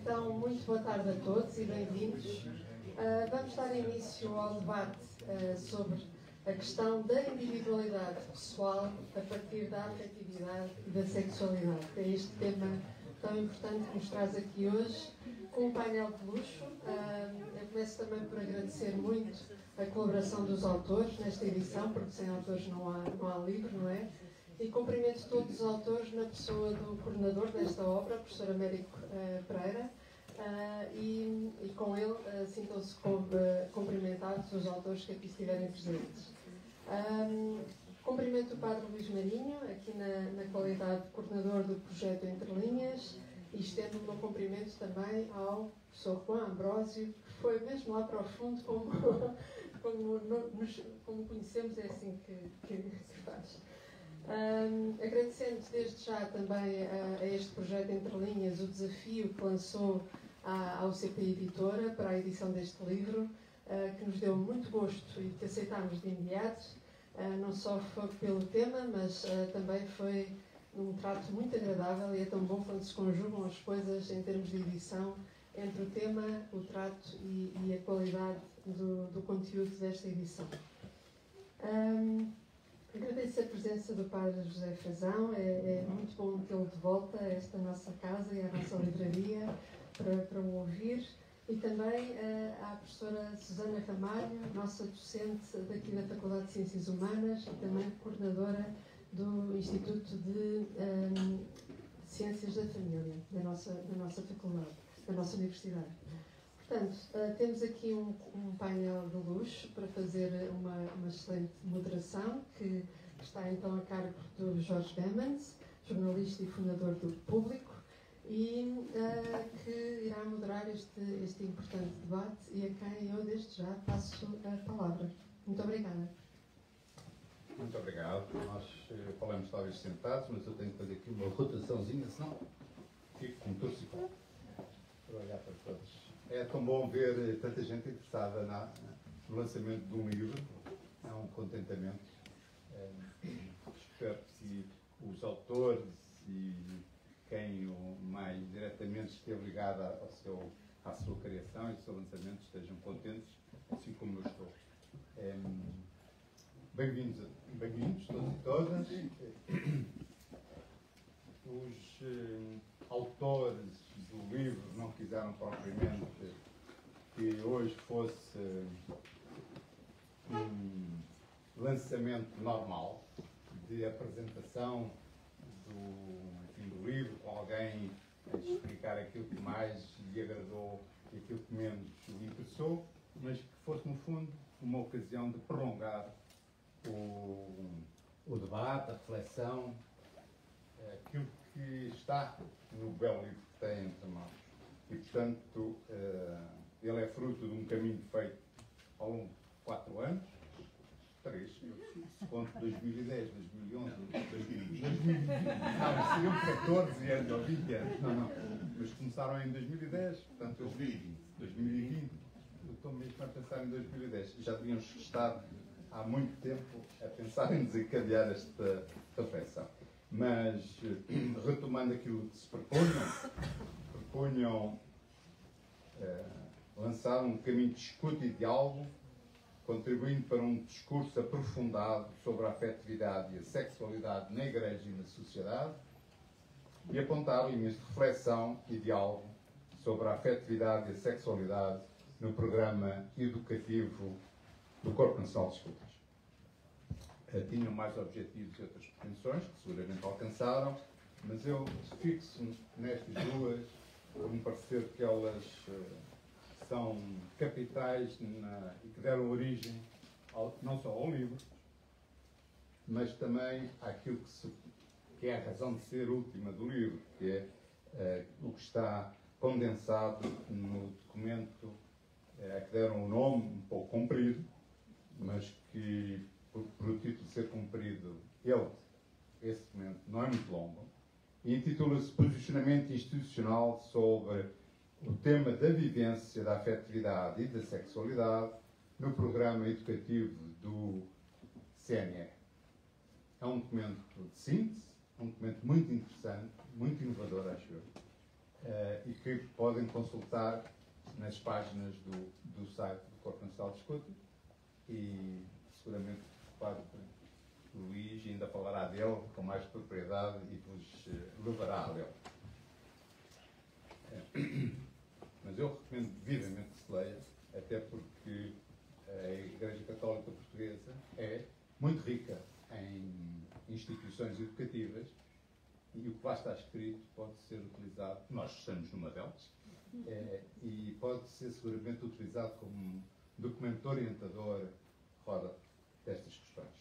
Então, muito boa tarde a todos e bem-vindos. Vamos dar início ao debate sobre a questão da individualidade pessoal a partir da afetividade e da sexualidade. É este tema tão importante que nos traz aqui hoje, com um painel de luxo. Eu começo também por agradecer muito a colaboração dos autores nesta edição, porque sem autores não há livro, não é? E cumprimento todos os autores na pessoa do coordenador desta obra, o professor Américo Pereira, e com ele sintam-se cumprimentados os autores que aqui estiverem presentes. Cumprimento o Padre Luís Marinho, aqui na qualidade de coordenador do projeto Entre Linhas, e estendo o meu cumprimento também ao professor Juan Ambrósio, que foi mesmo lá para o fundo, como conhecemos, é assim que faz. Agradecendo desde já também a este projeto Entre Linhas o desafio que lançou ao CP Editora para a edição deste livro, que nos deu muito gosto e que aceitámos de imediato, não só foi pelo tema, mas também foi um trato muito agradável, e é tão bom quando se conjugam as coisas em termos de edição entre o tema, o trato e a qualidade do conteúdo desta edição. Agradeço a presença do Padre José Frazão, é muito bom tê-lo de volta a esta nossa casa e à nossa livraria para o ouvir, e também à professora Susana Ramalho, nossa docente daqui da Faculdade de Ciências Humanas e também coordenadora do Instituto de Ciências da Família da nossa faculdade, da nossa universidade. Portanto, temos aqui um painel de luxo para fazer uma excelente moderação, que está então a cargo do Jorge Bemans, jornalista e fundador do Público, e que irá moderar este importante debate, e a quem eu desde já passo a palavra. Muito obrigada. Muito obrigado. Nós falamos talvez sentados, mas eu tenho que fazer aqui uma rotaçãozinha, senão fico com torcicolo para olhar para todos. É tão bom ver tanta gente interessada no lançamento de um livro. É um contentamento. Espero que os autores e quem mais diretamente esteve ligado à sua criação e ao seu lançamento estejam contentes, assim como eu estou. Bem-vindos todos e todas. Os autores do livro não quiseram propriamente que hoje fosse um lançamento normal de apresentação do livro, com alguém a explicar aquilo que mais lhe agradou e aquilo que menos lhe interessou, mas que fosse, no fundo, uma ocasião de prolongar o debate, a reflexão, aquilo que está no belo livro que tem entre mãos. E, portanto, ele é fruto de um caminho feito ao longo de 4 anos, 3, eu conto 2010, 2011, 2020. Não, seriam 14 anos ou 20 anos. Não. Mas começaram em 2010, portanto, 2020. Eu estou mesmo a pensar em 2010. Já devíamos estar há muito tempo a pensar em desencadear esta reflexão. Mas, retomando aquilo que se propunham lançar um caminho de escuta e diálogo, contribuindo para um discurso aprofundado sobre a afetividade e a sexualidade na Igreja e na sociedade, e apontar linhas de reflexão e diálogo sobre a afetividade e a sexualidade no programa educativo do Corpo Nacional de Escolas. Tinham mais objetivos e outras pretensões, que seguramente alcançaram, mas eu fixo nestas duas, por me parecer que elas são capitais e que deram origem não só ao livro, mas também àquilo que é a razão de ser última do livro, que é o que está condensado no documento a que deram um nome um pouco comprido, mas que, por o título de ser cumprido, esse documento não é muito longo, e intitula-se Posicionamento Institucional sobre o tema da vivência da afetividade e da sexualidade no programa educativo do CNE. É um documento de síntese, um documento muito interessante, muito inovador, acho eu, e que podem consultar nas páginas do site do Corpo Nacional de Escuta, e seguramente o Padre Luís ainda falará dele com mais propriedade e vos levará a lê-lo. Mas eu recomendo vivamente que se leia, até porque a Igreja Católica Portuguesa é muito rica em instituições educativas, e o que lá está escrito pode ser utilizado, nós estamos numa delas, e pode ser seguramente utilizado como documento orientador fora destas questões.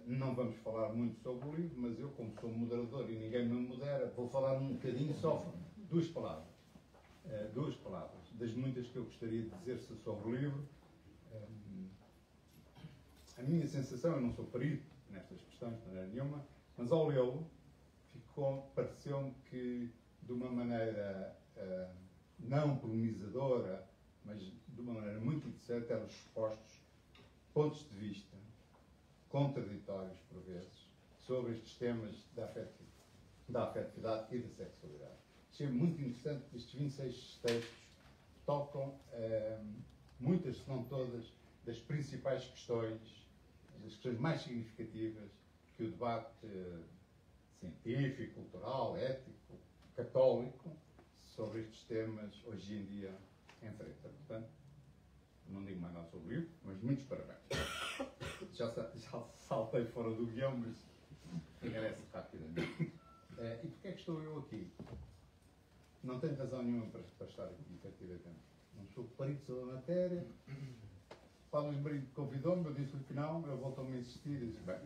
Não vamos falar muito sobre o livro, mas eu, como sou moderador e ninguém me modera, vou falar um bocadinho só, duas palavras, das muitas que eu gostaria de dizer sobre o livro. A minha sensação, eu não sou perito nestas questões, de maneira nenhuma, mas ao lê-lo, pareceu-me que, de uma maneira não polemizadora, mas de uma maneira muito interessante, eram expostos pontos de vista contraditórios, por vezes, sobre estes temas da afetividade e da sexualidade. Achei muito interessante que estes 26 textos tocam muitas, se não todas, das principais questões, das questões mais significativas que o debate científico, cultural, ético, católico, sobre estes temas hoje em dia enfrenta. Portanto, não digo mais nada sobre o livro, mas muitos parabéns. Já saltei fora do guião, mas engarece rapidamente. E porquê é que estou eu aqui? Não tenho razão nenhuma para estar aqui, efetivamente. Não sou perito sobre a matéria. Paulo Luís Brito convidou-me, eu disse no final, ele voltou-me a insistir e disse, bem,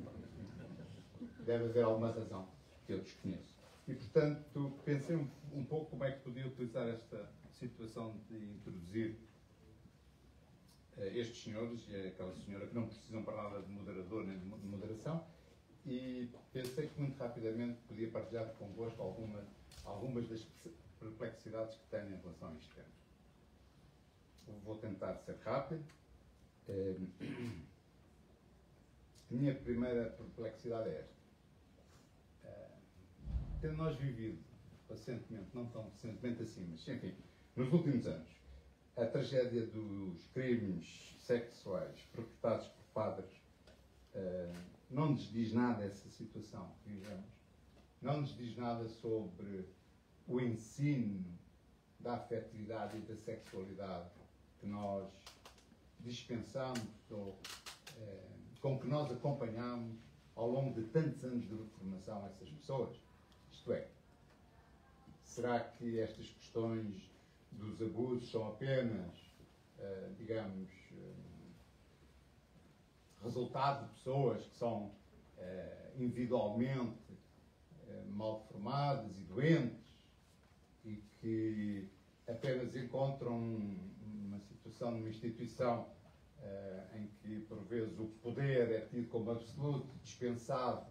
deve haver alguma razão que eu desconheço. E, portanto, pensei um pouco como é que podia utilizar esta situação de introduzir estes senhores e aquela senhora que não precisam para nada de moderador nem de moderação, e pensei que muito rapidamente podia partilhar convosco algumas das perplexidades que tenho em relação a este tema. Vou tentar ser rápido. A minha primeira perplexidade é esta. Tendo nós vivido recentemente, não tão recentemente assim, mas enfim, nos últimos anos, a tragédia dos crimes sexuais perpetrados por padres, não nos diz nada essa situação que vivemos, não nos diz nada sobre o ensino da afetividade e da sexualidade que nós dispensamos ou com que nós acompanhamos ao longo de tantos anos de reformação essas pessoas. Isto é, será que estas questões dos abusos são apenas, digamos, resultado de pessoas que são individualmente mal formadas e doentes e que apenas encontram uma situação numa instituição em que, por vezes, o poder é tido como absoluto, dispensado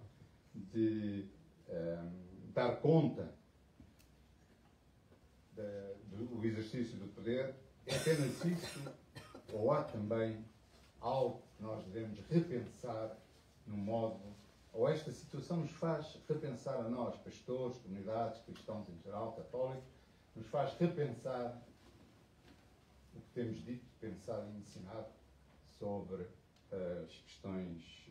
de dar conta do exercício do poder? É apenas isso? Ou há também algo que nós devemos repensar no modo, ou esta situação nos faz repensar a nós, pastores, comunidades, cristãos em geral, católicos, nos faz repensar o que temos dito, pensado e ensinado sobre as questões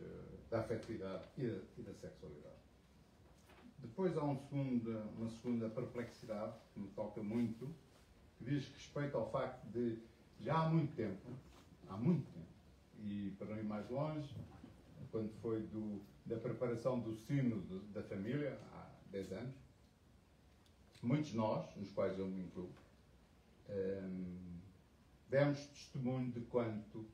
da afetividade e da sexualidade. Depois há uma segunda perplexidade que me toca muito, que diz respeito ao facto de, já há muito tempo, e para não ir mais longe, quando foi da preparação do Sínodo da Família, há 10 anos, muitos de nós, nos quais eu me incluo, demos testemunho de quanto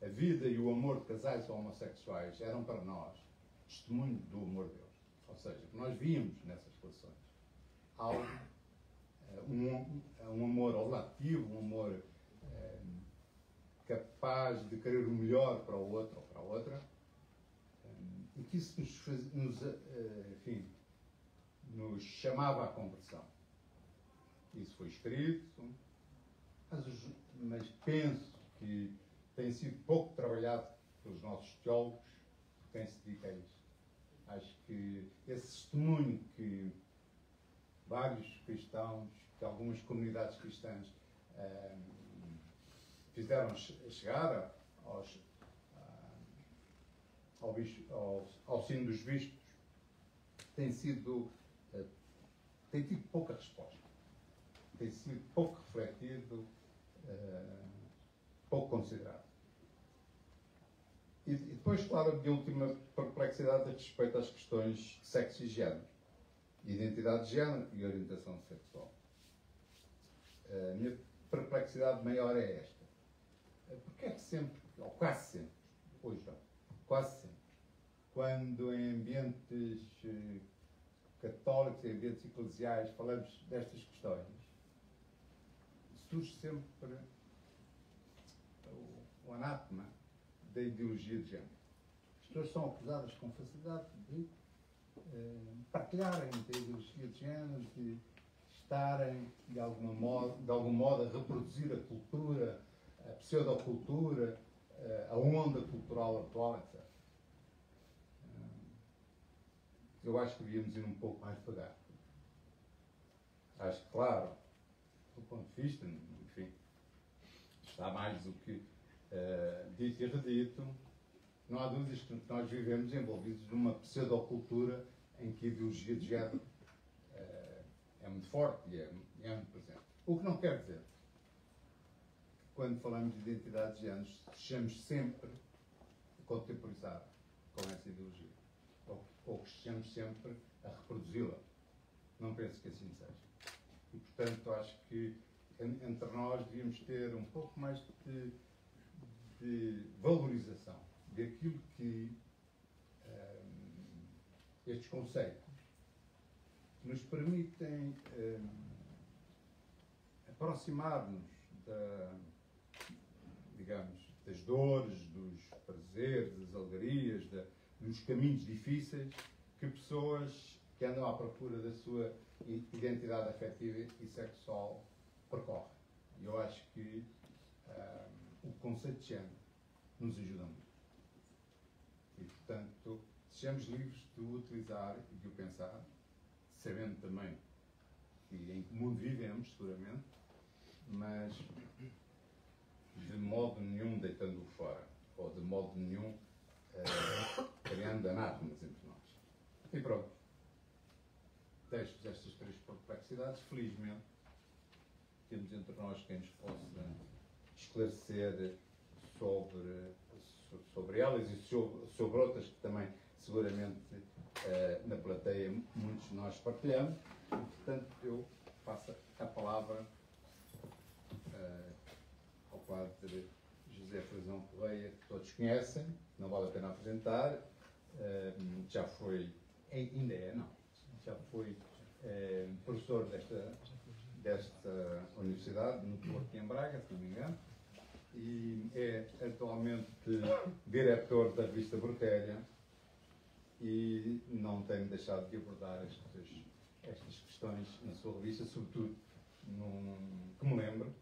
a vida e o amor de casais homossexuais eram para nós testemunho do amor de Deus. Ou seja, que nós víamos nessas relações algo, um amor relativo, um amor capaz de querer o melhor para o outro ou para a outra, e que isso nos chamava à conversão. Isso foi escrito, mas penso que tem sido pouco trabalhado pelos nossos teólogos, quem se dedica a isso, Acho que esse testemunho que vários cristãos, que algumas comunidades cristãs fizeram chegar ao sino dos bispos, tem tido pouca resposta, tem sido pouco refletido, pouco considerado. E depois, claro, de última perplexidade a respeito às questões de sexo e género, identidade de género e orientação sexual. A minha perplexidade maior é esta. Porque é que sempre, ou quase sempre, hoje não, quase sempre, quando em ambientes católicos, em ambientes eclesiais, falamos destas questões, surge sempre o anátema da ideologia de género. As pessoas são acusadas com facilidade de partilharem da ideologia de género, de estarem de algum modo a reproduzir a cultura, a pseudocultura, a onda cultural atual, etc. Eu acho que devíamos ir um pouco mais devagar. Acho que, claro, do ponto de vista, enfim, está mais do que dito e redito. Não há dúvidas que nós vivemos envolvidos numa pseudocultura em que a ideologia de género é muito forte e é muito presente. O que não quer dizer que, quando falamos de identidade de género, estejamos sempre a contemporizar com essa ideologia. Ou que estejamos sempre a reproduzi-la. Não penso que assim seja. E, portanto, acho que entre nós devíamos ter um pouco mais de valorização daquilo que estes conceitos nos permitem aproximar-nos das dores, dos prazeres, das alegrias, dos caminhos difíceis que pessoas que andam à procura da sua identidade afetiva e sexual percorrem. E eu acho que o conceito de género nos ajuda muito. E, portanto, sejamos livres de o utilizar e de o pensar, sabendo também que em que mundo vivemos, seguramente, mas de modo nenhum deitando-o fora, ou de modo nenhum criando anátemas entre nós. E pronto. Deixo-vos estas três perplexidades. Felizmente, temos entre nós quem nos possa esclarecer sobre elas e sobre outras que também, seguramente, na plateia, muitos de nós partilhamos. E, portanto, eu passo a palavra ao Padre José Frazão Correia, que todos conhecem, não vale a pena apresentar, já foi, ainda é, não, já foi professor desta universidade, no Porto e em Braga, se não me engano, e é atualmente diretor da revista Brutéria e não tem deixado de abordar estas questões na sua revista, sobretudo, que me lembro,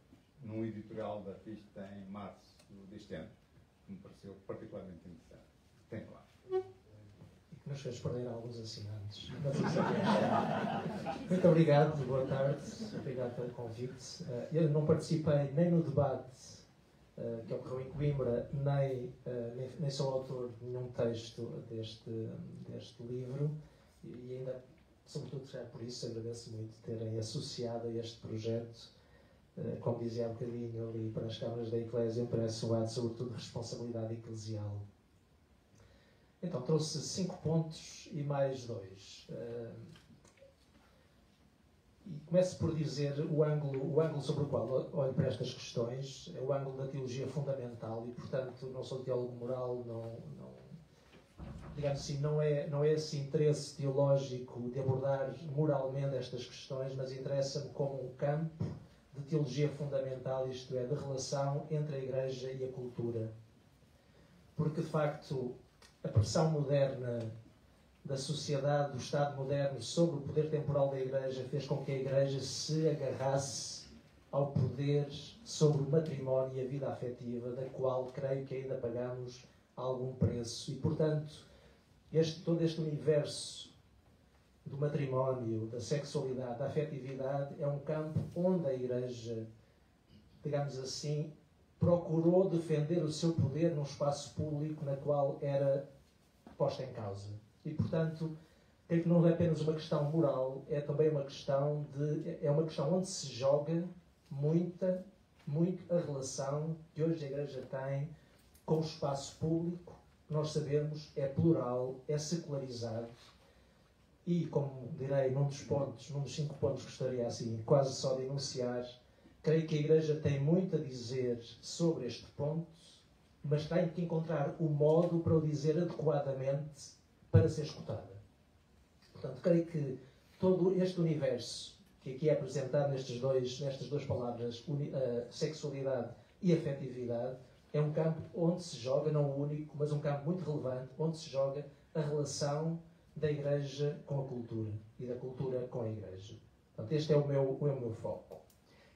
num editorial da revista em março deste ano, que me pareceu particularmente interessante. Tem lá. E que nos fez perder alguns assinantes. Muito obrigado, boa tarde, obrigado pelo convite. Eu não participei nem no debate que ocorreu em Coimbra, nem sou autor de nenhum texto deste livro, e ainda, sobretudo, já por isso, agradeço muito terem associado a este projeto. Como dizia há bocadinho ali para as câmaras da Eclésia, parece um ato, sobretudo, de responsabilidade eclesial. Então, trouxe 5 pontos e mais 2. E começo por dizer o ângulo sobre o qual olho para estas questões é o ângulo da teologia fundamental e, portanto, não sou teólogo moral, digamos assim, não é esse interesse teológico de abordar moralmente estas questões, mas interessa-me como um campo de teologia fundamental, isto é, de relação entre a Igreja e a cultura. Porque, de facto, a pressão moderna da sociedade, do Estado moderno, sobre o poder temporal da Igreja, fez com que a Igreja se agarrasse ao poder sobre o matrimónio e a vida afetiva, da qual creio que ainda pagamos algum preço. E, portanto, todo este universo do matrimónio, da sexualidade, da afetividade, é um campo onde a Igreja, digamos assim, procurou defender o seu poder num espaço público na qual era posta em causa. E, portanto, creio que não é apenas uma questão moral, é também uma questão onde se joga muito a relação que hoje a Igreja tem com o espaço público, que nós sabemos é plural, é secularizado. E, como direi, num dos 5 pontos que gostaria assim quase só de enunciar, creio que a Igreja tem muito a dizer sobre este ponto, mas tem que encontrar o modo para o dizer adequadamente para ser escutada. Portanto, creio que todo este universo que aqui é apresentado nestas duas palavras, sexualidade e afetividade, é um campo onde se joga, não o único, mas um campo muito relevante, onde se joga a relação da Igreja com a cultura e da cultura com a Igreja. Portanto, este é o meu foco.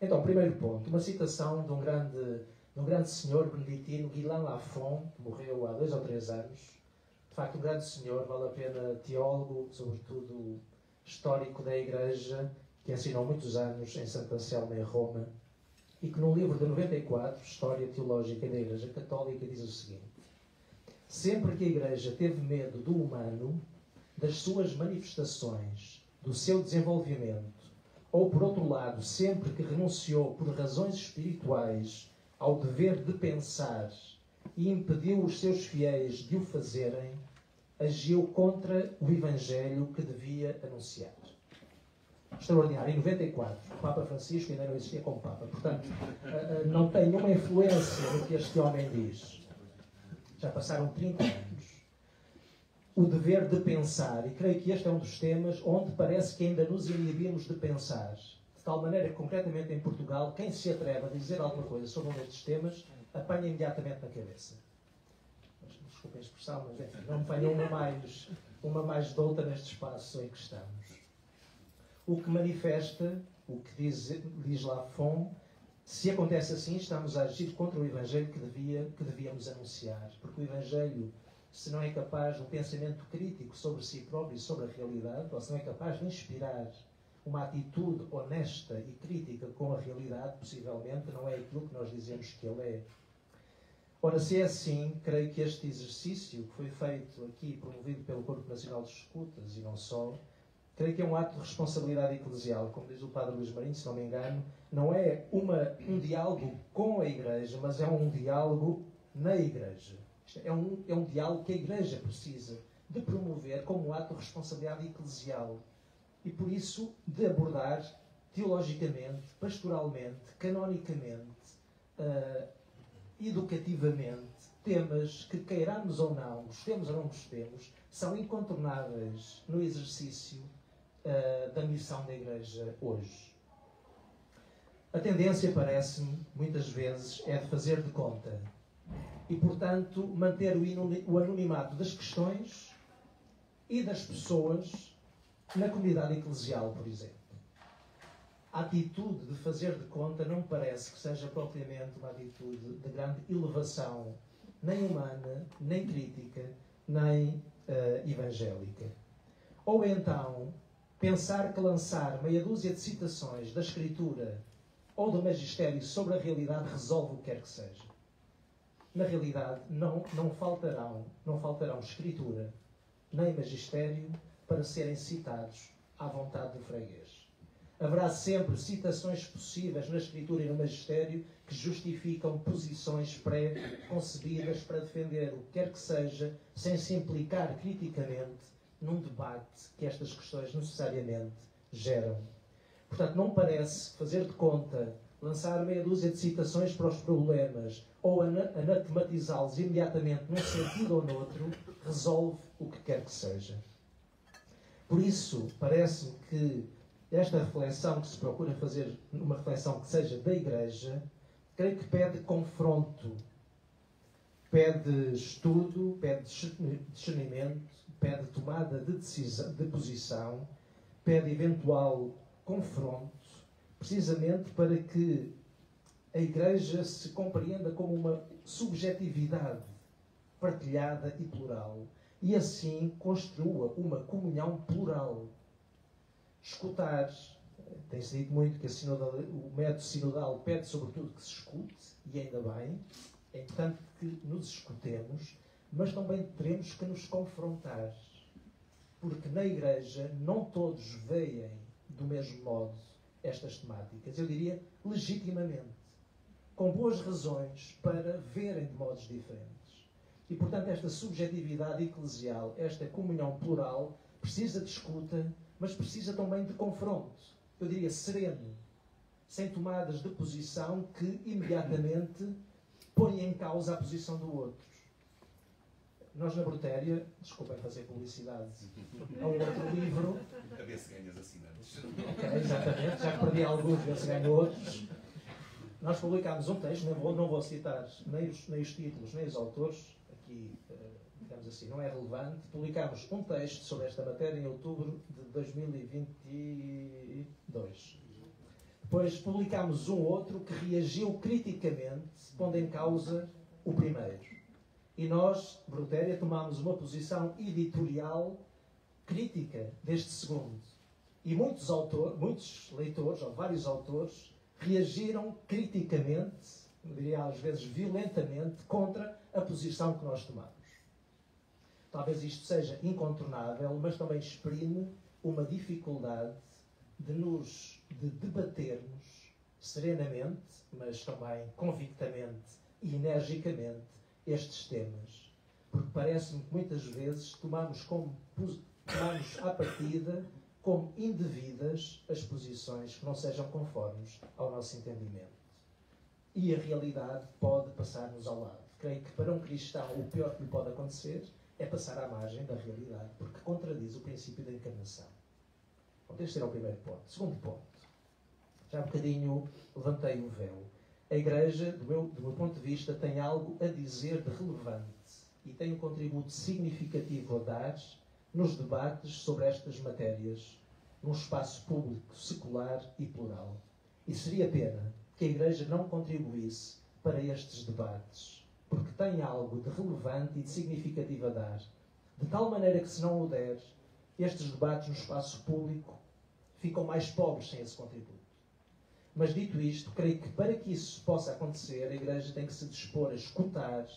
Então, primeiro ponto, uma citação de um grande senhor beneditino, Guilain Lafon, que morreu há 2 ou 3 anos. De facto, um grande senhor, vale a pena, teólogo, sobretudo histórico da Igreja, que ensinou muitos anos em Santo Anselmo, em Roma, e que no livro de 94, História Teológica da Igreja Católica, diz o seguinte: sempre que a Igreja teve medo do humano, das suas manifestações, do seu desenvolvimento, ou, por outro lado, sempre que renunciou por razões espirituais ao dever de pensar e impediu os seus fiéis de o fazerem, agiu contra o Evangelho que devia anunciar. Extraordinário. Em 94, o Papa Francisco ainda não existia como Papa. Portanto, não tem nenhuma influência no que este homem diz. Já passaram 30 anos. O dever de pensar, e creio que este é um dos temas onde parece que ainda nos inibimos de pensar. De tal maneira que, concretamente em Portugal, quem se atreve a dizer alguma coisa sobre um destes temas, apanha imediatamente na cabeça. Desculpem a expressão, mas enfim, não apanha uma mais douta neste espaço em que estamos. O que manifesta, o que diz Lafon, se acontece assim, estamos a agir contra o Evangelho que devíamos anunciar. Porque o Evangelho, se não é capaz de um pensamento crítico sobre si próprio e sobre a realidade, ou se não é capaz de inspirar uma atitude honesta e crítica com a realidade, possivelmente não é aquilo que nós dizemos que ele é. Ora, se é assim, creio que este exercício que foi feito aqui, promovido pelo Corpo Nacional de Escutas, e não só, creio que é um ato de responsabilidade eclesial, como diz o Padre Luís Marinho, se não me engano, não é um diálogo com a Igreja, mas é um diálogo na Igreja. É um diálogo que a Igreja precisa de promover como um ato de responsabilidade eclesial e, por isso, de abordar teologicamente, pastoralmente, canonicamente, educativamente, temas que, queiramos ou não, gostemos ou não gostemos, são incontornáveis no exercício da missão da Igreja hoje. A tendência, parece-me, muitas vezes, é de fazer de conta e, portanto, manter o anonimato das questões e das pessoas na comunidade eclesial, por exemplo. A atitude de fazer de conta não me parece que seja propriamente uma atitude de grande elevação, nem humana, nem crítica, nem evangélica. Ou então, pensar que lançar meia dúzia de citações da Escritura ou do Magistério sobre a realidade resolve o que quer que seja. Na realidade, não faltarão Escritura nem Magistério para serem citados à vontade do freguês. Haverá sempre citações possíveis na Escritura e no Magistério que justificam posições pré-concebidas para defender o que quer que seja, sem se implicar criticamente num debate que estas questões necessariamente geram. Portanto, não parece fazer de conta, lançar meia dúzia de citações para os problemas ou anatematizá-los imediatamente num sentido ou noutro, resolve o que quer que seja. Por isso, parece-me que esta reflexão que se procura fazer, uma reflexão que seja da Igreja, creio que pede confronto, pede estudo, pede discernimento, pede tomada de posição, pede eventual confronto, precisamente para que a Igreja se compreenda como uma subjetividade partilhada e plural e assim construa uma comunhão plural. Escutar, tem-se dito muito que o método sinodal pede sobretudo que se escute, e ainda bem, é importante que nos escutemos, mas também teremos que nos confrontar, porque na Igreja não todos veem do mesmo modo estas temáticas, eu diria legitimamente, com boas razões para verem de modos diferentes. E, portanto, esta subjetividade eclesial, esta comunhão plural, precisa de escuta, mas precisa também de confronto. Eu diria sereno, sem tomadas de posição que imediatamente põem em causa a posição do outro. Nós na Brutéria, desculpem fazer publicidade a um outro livro. A ver se ganhas assinantes. Ok, exatamente, já perdi alguns, ver se ganho outros. Nós publicámos um texto, não vou citar nem os títulos, nem os autores, aqui, digamos assim, não é relevante. Publicámos um texto sobre esta matéria em outubro de 2022. Depois publicámos um outro que reagiu criticamente, pondo em causa o primeiro. E nós, Brutéria, tomámos uma posição editorial crítica deste segundo. E muitos leitores, ou vários autores, reagiram criticamente, eu diria às vezes violentamente, contra a posição que nós tomamos. Talvez isto seja incontornável, mas também exprime uma dificuldade de debatermos serenamente, mas também convictamente e energicamente estes temas. Porque parece-me que muitas vezes tomamos à partida como indevidas as posições que não sejam conformes ao nosso entendimento. E a realidade pode passar-nos ao lado. Creio que para um cristão o pior que lhe pode acontecer é passar à margem da realidade, porque contradiz o princípio da encarnação. Bom, este era o primeiro ponto. Segundo ponto. Já um bocadinho levantei o véu. A Igreja, do meu ponto de vista, tem algo a dizer de relevante e tem um contributo significativo a dar nos debates sobre estas matérias, num espaço público, secular e plural. E seria pena que a Igreja não contribuísse para estes debates, porque tem algo de relevante e de significativo a dar, de tal maneira que, se não o der, estes debates no espaço público ficam mais pobres sem esse contributo. Mas, dito isto, creio que para que isso possa acontecer, a Igreja tem que se dispor a escutar,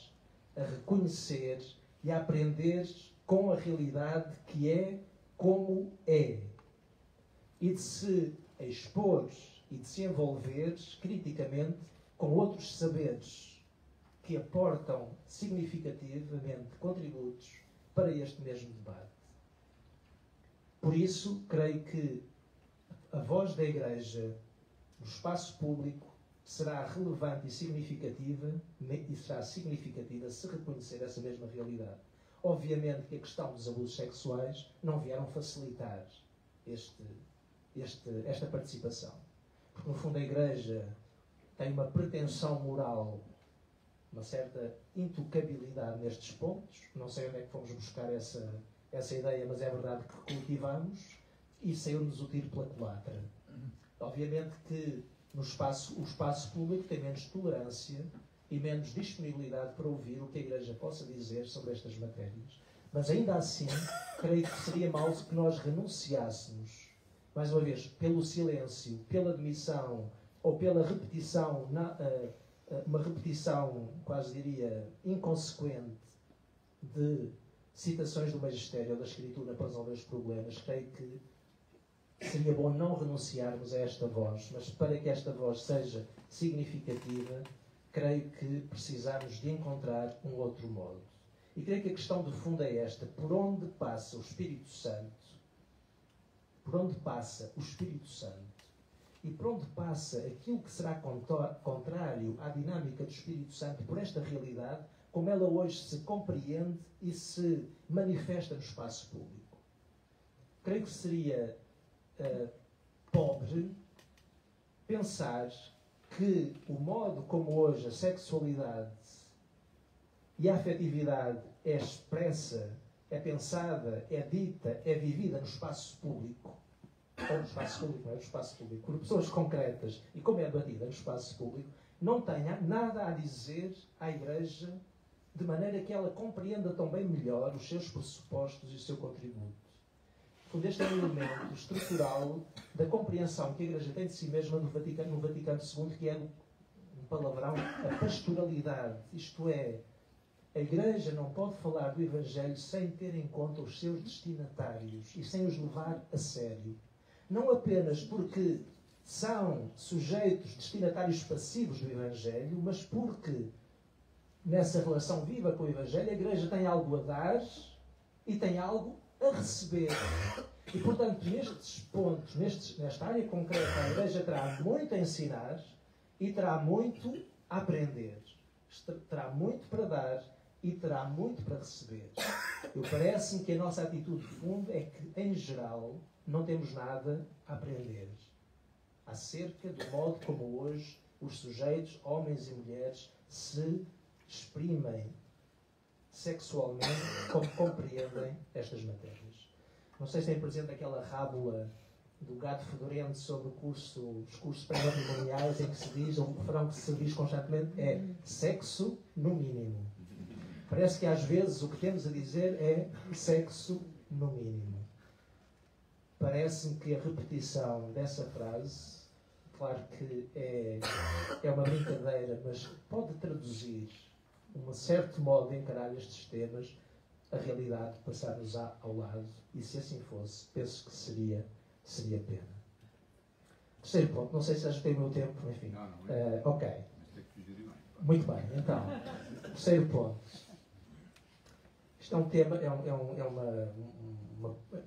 a reconhecer e a aprender com a realidade que é como é. E de se expor e de se envolver criticamente com outros saberes que aportam significativamente contributos para este mesmo debate. Por isso, creio que a voz da Igreja no espaço público será relevante e significativa se reconhecer essa mesma realidade. Obviamente que a questão dos abusos sexuais não vieram facilitar esta participação. Porque, no fundo, a Igreja tem uma pretensão moral, uma certa intocabilidade nestes pontos. Não sei onde é que fomos buscar essa ideia, mas é verdade que cultivamos e saiu-nos o tiro pela culatra. Obviamente que o espaço público tem menos tolerância e menos disponibilidade para ouvir o que a Igreja possa dizer sobre estas matérias. Mas ainda assim, creio que seria mau que nós renunciássemos, mais uma vez, pelo silêncio, pela admissão ou pela repetição, uma repetição, quase diria, inconsequente de citações do Magistério ou da Escritura para resolver os problemas. Creio que seria bom não renunciarmos a esta voz, mas para que esta voz seja significativa, creio que precisamos de encontrar um outro modo. E creio que a questão de fundo é esta: por onde passa o Espírito Santo? Por onde passa o Espírito Santo? E por onde passa aquilo que será contrário à dinâmica do Espírito Santo, por esta realidade, como ela hoje se compreende e se manifesta no espaço público? Creio que seria pobre pensar que o modo como hoje a sexualidade e a afetividade é expressa, é pensada, é dita, é vivida no espaço público, ou no espaço público, não é no espaço público, por pessoas concretas e como é debatida no espaço público, não tenha nada a dizer à Igreja de maneira que ela compreenda também melhor os seus pressupostos e o seu contributo. Este é um elemento estrutural da compreensão que a Igreja tem de si mesma no Vaticano II, que é um palavrão, a pastoralidade. Isto é, a Igreja não pode falar do Evangelho sem ter em conta os seus destinatários e sem os levar a sério. Não apenas porque são sujeitos destinatários passivos do Evangelho, mas porque nessa relação viva com o Evangelho a Igreja tem algo a dar e tem algo a receber. E, portanto, nestes pontos, nesta área concreta, a Igreja terá muito a ensinar e terá muito a aprender. Terá muito para dar e terá muito para receber. Parece-me que a nossa atitude de fundo é que, em geral, não temos nada a aprender acerca do modo como hoje os sujeitos, homens e mulheres, se exprimem sexualmente, como compreendem estas matérias. Não sei se tem presente aquela rábula do gato fedorento sobre os cursos pré-matrimoniais em que se diz, o refrão que se diz constantemente é sexo no mínimo. Parece que às vezes o que temos a dizer é sexo no mínimo. Parece-me que a repetição dessa frase, claro que é uma brincadeira, mas pode traduzir um certo modo de encarar estes temas, a realidade de passar-nos ao lado, e se assim fosse, penso que seria pena. Terceiro ponto, não sei se já esgotei o meu tempo, enfim. Não. Ok. Mas tem que fugir mais. Muito bem, então. Terceiro ponto. Isto é um tema,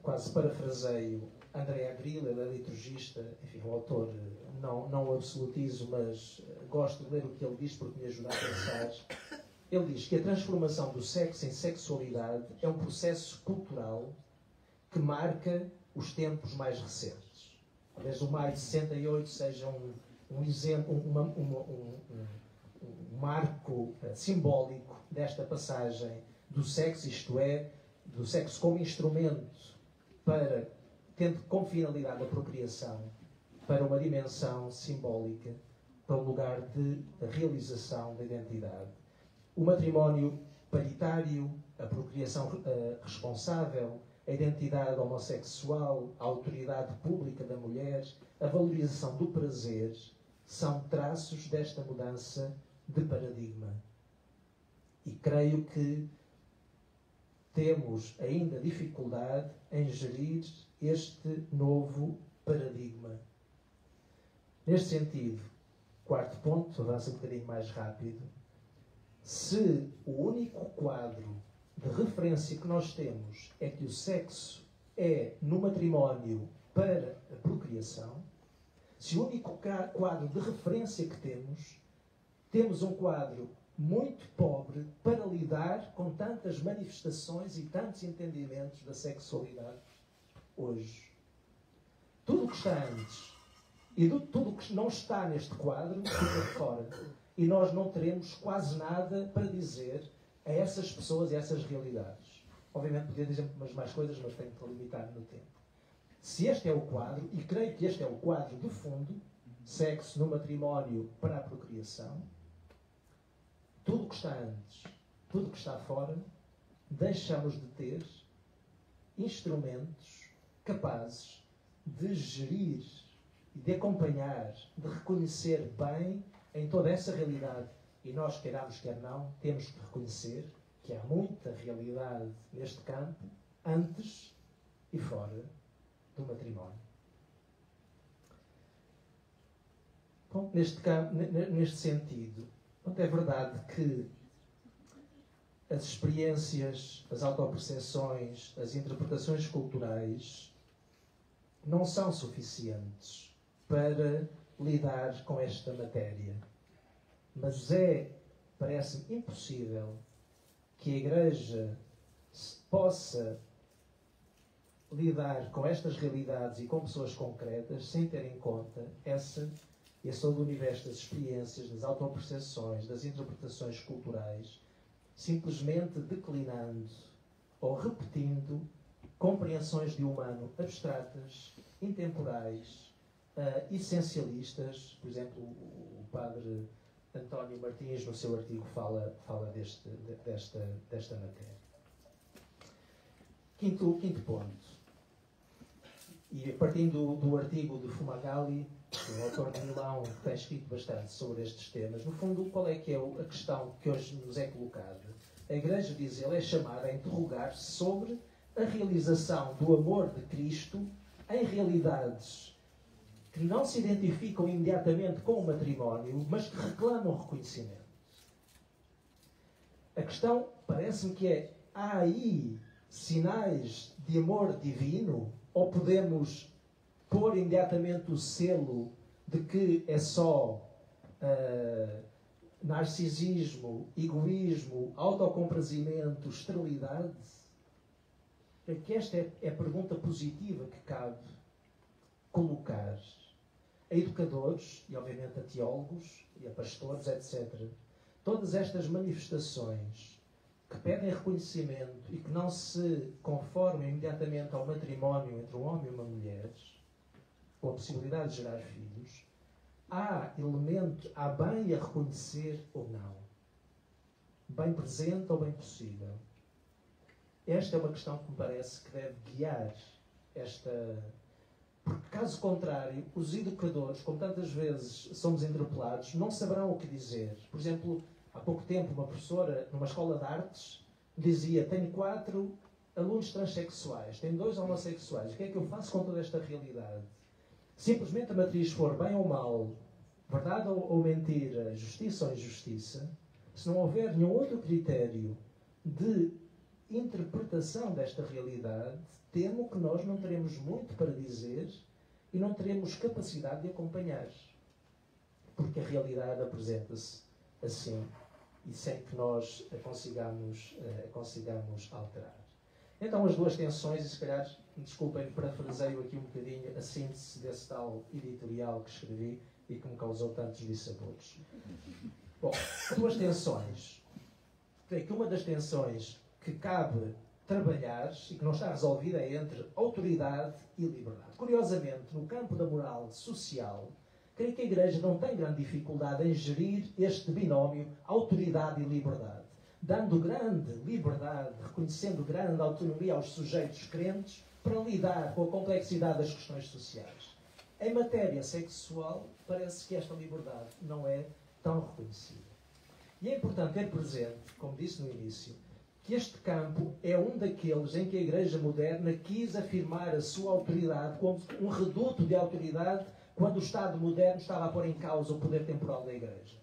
quase parafraseio André Agrila, ele é liturgista, enfim, um autor, não absolutizo, mas gosto de ler o que ele diz porque me ajuda a pensar. Ele diz que a transformação do sexo em sexualidade é um processo cultural que marca os tempos mais recentes. Talvez o maio de 68 seja um exemplo, um marco simbólico desta passagem do sexo, isto é, do sexo como instrumento para, tendo como finalidade a procriação, para uma dimensão simbólica, para um lugar de realização da identidade. O matrimónio paritário, a procriação responsável, a identidade homossexual, a autoridade pública da mulher, a valorização do prazer, são traços desta mudança de paradigma. E creio que temos ainda dificuldade em gerir este novo paradigma. Neste sentido, quarto ponto, avança um bocadinho mais rápido, se o único quadro de referência que nós temos é que o sexo é no matrimónio para a procriação, se o único quadro de referência que temos um quadro muito pobre para lidar com tantas manifestações e tantos entendimentos da sexualidade hoje. Tudo o que está antes e tudo o que não está neste quadro fica de fora. E nós não teremos quase nada para dizer a essas pessoas e a essas realidades. Obviamente podia dizer mais coisas, mas tenho que limitar no tempo. Se este é o quadro, e creio que este é o quadro de fundo, sexo no matrimónio para a procriação, tudo o que está antes, tudo o que está fora, deixamos de ter instrumentos capazes de gerir e de acompanhar, de reconhecer bem em toda essa realidade. E nós, queiramos, quer não, temos que reconhecer que há muita realidade neste campo, antes e fora do matrimónio. Bom, neste sentido, é verdade que as experiências, as autoperceções, as interpretações culturais não são suficientes para lidar com esta matéria. Mas parece-me impossível que a Igreja possa lidar com estas realidades e com pessoas concretas sem ter em conta esse todo o universo das experiências, das autoperceções, das interpretações culturais, simplesmente declinando ou repetindo compreensões de humano abstratas, intemporais, essencialistas. Por exemplo, o padre António Martins, no seu artigo, fala desta matéria. Quinto ponto. E partindo do artigo de Fumagalli, um autor de Milão que tem escrito bastante sobre estes temas, no fundo, qual é que é a questão que hoje nos é colocada? A Igreja, diz ele, é chamada a interrogar-se sobre a realização do amor de Cristo em realidades que não se identificam imediatamente com o matrimónio, mas que reclamam reconhecimento. A questão parece-me que é: há aí sinais de amor divino? Ou podemos pôr imediatamente o selo de que é só narcisismo, egoísmo, autocomprazimento, esterilidade? É que esta é a pergunta positiva que cabe colocar a educadores e, obviamente, a teólogos e a pastores, etc. Todas estas manifestações que pedem reconhecimento e que não se conformam imediatamente ao matrimónio entre um homem e uma mulher, com a possibilidade de gerar filhos, há elementos, há bem a reconhecer ou não. Bem presente ou bem possível. Esta é uma questão que me parece que deve guiar esta... Porque, caso contrário, os educadores, como tantas vezes somos interpelados, não saberão o que dizer. Por exemplo, há pouco tempo, uma professora, numa escola de artes, dizia: tenho 4 alunos transexuais, tenho 2 homossexuais, o que é que eu faço com toda esta realidade? Simplesmente a matriz for bem ou mal, verdade ou mentira, justiça ou injustiça, se não houver nenhum outro critério de interpretação desta realidade, temo que nós não teremos muito para dizer e não teremos capacidade de acompanhar. Porque a realidade apresenta-se assim e sem que nós a consigamos alterar. Então, as duas tensões, e se calhar, desculpem, parafraseio aqui um bocadinho a síntese desse tal editorial que escrevi e que me causou tantos dissabores. Bom, duas tensões. Creio que uma das tensões que cabe trabalhar e que não está resolvida é entre autoridade e liberdade. Curiosamente, no campo da moral social, creio que a Igreja não tem grande dificuldade em gerir este binómio autoridade e liberdade, dando grande liberdade, reconhecendo grande autonomia aos sujeitos crentes para lidar com a complexidade das questões sociais. Em matéria sexual, parece que esta liberdade não é tão reconhecida. E é importante ter presente, como disse no início, que este campo é um daqueles em que a Igreja moderna quis afirmar a sua autoridade como um reduto de autoridade quando o Estado moderno estava a pôr em causa o poder temporal da Igreja.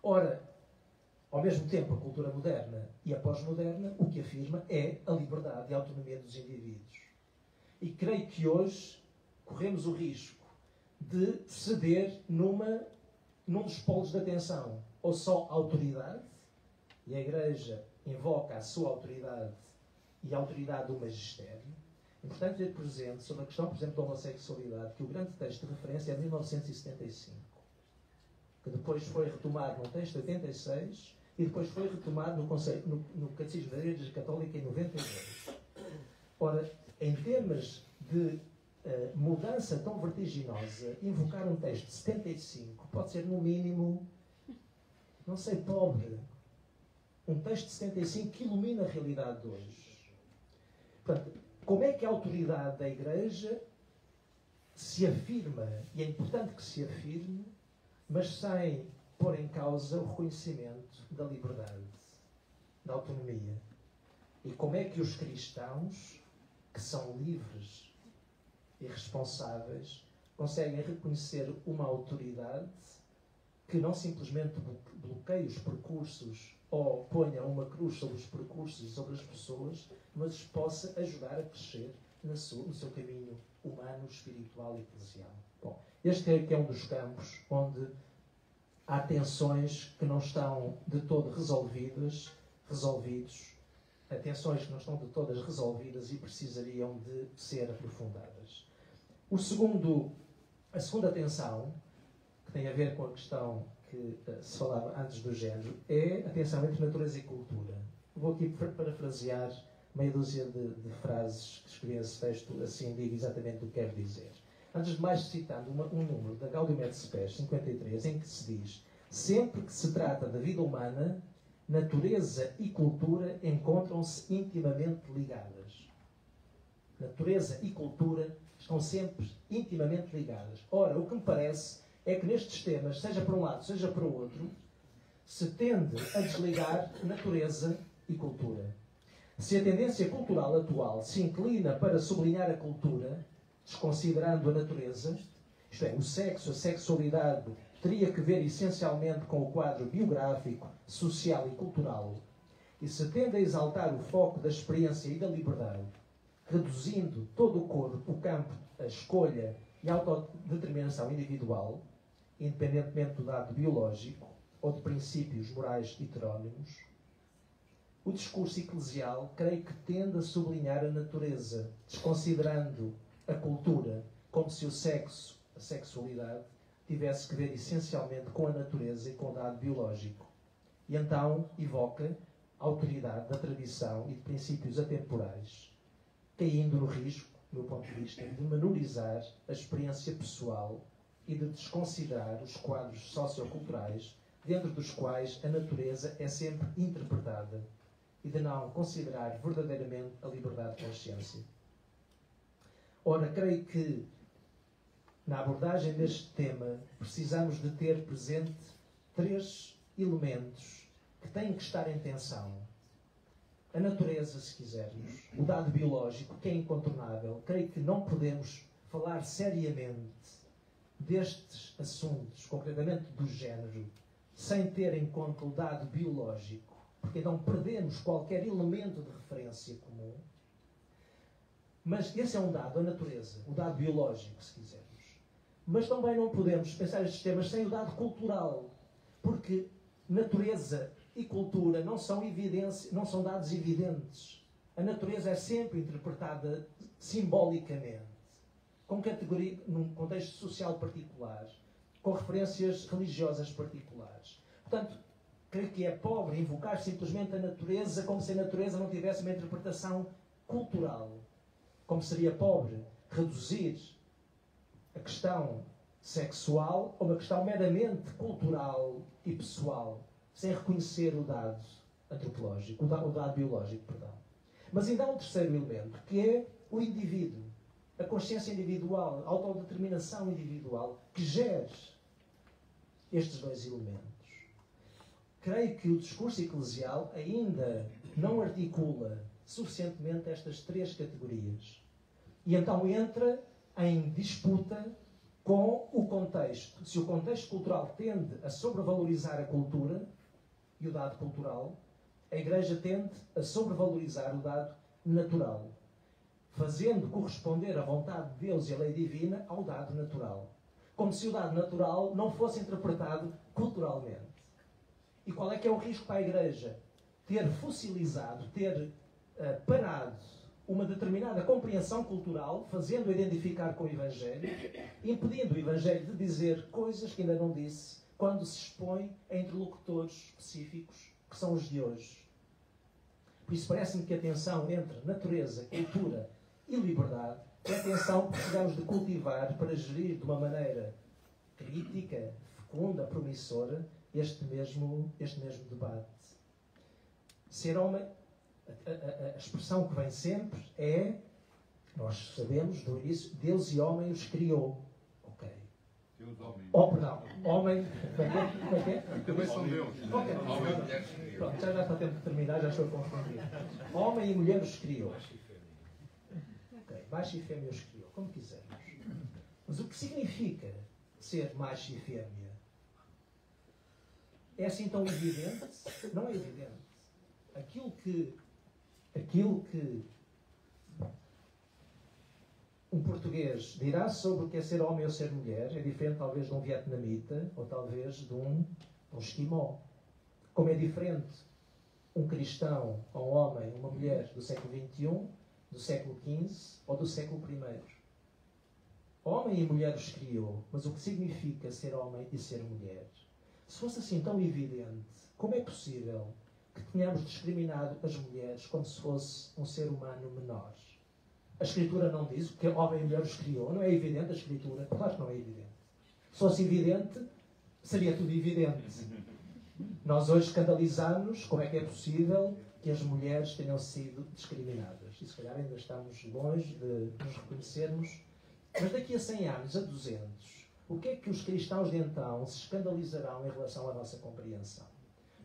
Ora, ao mesmo tempo, a cultura moderna e a pós-moderna o que afirma é a liberdade e a autonomia dos indivíduos. E creio que hoje corremos o risco de ceder num dos polos de atenção, ou só autoridade, e a Igreja invoca a sua autoridade e a autoridade do magistério. É importante ter presente sobre a questão, por exemplo, da homossexualidade, que o grande texto de referência é de 1975, que depois foi retomado no texto de 86 e depois foi retomado no Catecismo da Igreja Católica em 92. Ora, em termos de mudança tão vertiginosa, invocar um texto de 75 pode ser, no mínimo, não sei, pobre. Um texto de 75 que ilumina a realidade de hoje. Portanto, como é que a autoridade da Igreja se afirma, e é importante que se afirme, mas sem pôr em causa o reconhecimento da liberdade, da autonomia? E como é que os cristãos, que são livres e responsáveis, conseguem reconhecer uma autoridade que não simplesmente bloqueie os percursos ou ponha uma cruz sobre os percursos e sobre as pessoas, mas possa ajudar a crescer no seu caminho humano, espiritual e eclesial. Bom, este é que é um dos campos onde há tensões que não estão de todo resolvidos, há tensões que não estão de todas resolvidas e precisariam de ser aprofundadas. A segunda tensão, que tem a ver com a questão que se falava antes do género, é a tensão entre natureza e cultura. Vou aqui parafrasear meia dúzia de frases que escrevi nesse texto, assim digo exatamente o que quero dizer. Antes de mais, citando um número da Gaudium et Spes 53, em que se diz: Sempre que se trata da vida humana, natureza e cultura encontram-se intimamente ligadas. Natureza e cultura estão sempre intimamente ligadas. Ora, o que me parece é que nestes temas, seja para um lado, seja para o outro, se tende a desligar natureza e cultura. Se a tendência cultural atual se inclina para sublinhar a cultura, desconsiderando a natureza, isto é, o sexo, a sexualidade, teria que ver essencialmente com o quadro biográfico, social e cultural, e se tende a exaltar o foco da experiência e da liberdade, reduzindo todo o campo, a escolha e a autodeterminação individual, independentemente do dado biológico ou de princípios morais heterónimos, o discurso eclesial creio que tende a sublinhar a natureza, desconsiderando a cultura, como se o sexo, a sexualidade, tivesse que ver essencialmente com a natureza e com o dado biológico. E então evoca a autoridade da tradição e de princípios atemporais, caindo no risco, do meu ponto de vista, de menorizar a experiência pessoal e de desconsiderar os quadros socioculturais dentro dos quais a natureza é sempre interpretada e de não considerar verdadeiramente a liberdade de consciência. Ora, creio que na abordagem deste tema precisamos de ter presente 3 elementos que têm que estar em tensão. A natureza, se quisermos, o dado biológico, que é incontornável. Creio que não podemos falar seriamente destes assuntos, concretamente do género, sem ter em conta o dado biológico, porque então perdemos qualquer elemento de referência comum. Mas esse é um dado, a natureza, o dado biológico, se quisermos. Mas também não podemos pensar estes temas sem o dado cultural, porque natureza e cultura não são dados evidentes. A natureza é sempre interpretada simbolicamente, com categoria, num contexto social particular, com referências religiosas particulares. Portanto, creio que é pobre invocar simplesmente a natureza como se a natureza não tivesse uma interpretação cultural. Como seria pobre reduzir a questão sexual a uma questão meramente cultural e pessoal, sem reconhecer o dado antropológico, o dado biológico, perdão. Mas ainda há um terceiro elemento, que é o indivíduo, a consciência individual, a autodeterminação individual, que gera estes 2 elementos. Creio que o discurso eclesial ainda não articula suficientemente estas 3 categorias. E então entra em disputa com o contexto. Se o contexto cultural tende a sobrevalorizar a cultura e o dado cultural, a Igreja tende a sobrevalorizar o dado natural, fazendo corresponder a vontade de Deus e a lei divina ao dado natural. Como se o dado natural não fosse interpretado culturalmente. E qual é que é o risco para a Igreja? Ter fossilizado, ter parado uma determinada compreensão cultural, fazendo-a identificar com o Evangelho, impedindo o Evangelho de dizer coisas que ainda não disse, quando se expõe a interlocutores específicos, que são os de hoje. Por isso parece-me que a tensão entre natureza, cultura e liberdade é a tensão que precisamos de cultivar para gerir de uma maneira crítica, fecunda, promissora, este mesmo debate. Ser homem, a expressão que vem sempre é, nós sabemos do início, Deus e homem os criou. Ok. Deus, homem. Oh, perdão. Homem. Como é que é? Também são Deus. Ok. Homem e mulher os criou. Pronto, já está a tempo de terminar, já estou a confundir. Homem e mulher os criou. Ok. Macho e fêmea os criou, como quisermos. Mas o que significa ser macho e fêmea? É assim tão evidente? Não é evidente. Aquilo que um português dirá sobre o que é ser homem ou ser mulher é diferente talvez de um vietnamita ou talvez de um esquimó. Como é diferente um cristão ou um homem, uma mulher do século XXI, do século XV ou do século I. Homem e mulher os criou, mas o que significa ser homem e ser mulher? Se fosse assim tão evidente, como é possível que tenhamos discriminado as mulheres como se fosse um ser humano menor? A Escritura não diz que homem e mulher os criou. Não é evidente a Escritura? Claro que não é evidente. Se fosse evidente, seria tudo evidente. Nós hoje escandalizamos como é que é possível que as mulheres tenham sido discriminadas. E se calhar ainda estamos longe de nos reconhecermos. Mas daqui a 100 anos, a 200, o que é que os cristãos de então se escandalizarão em relação à nossa compreensão?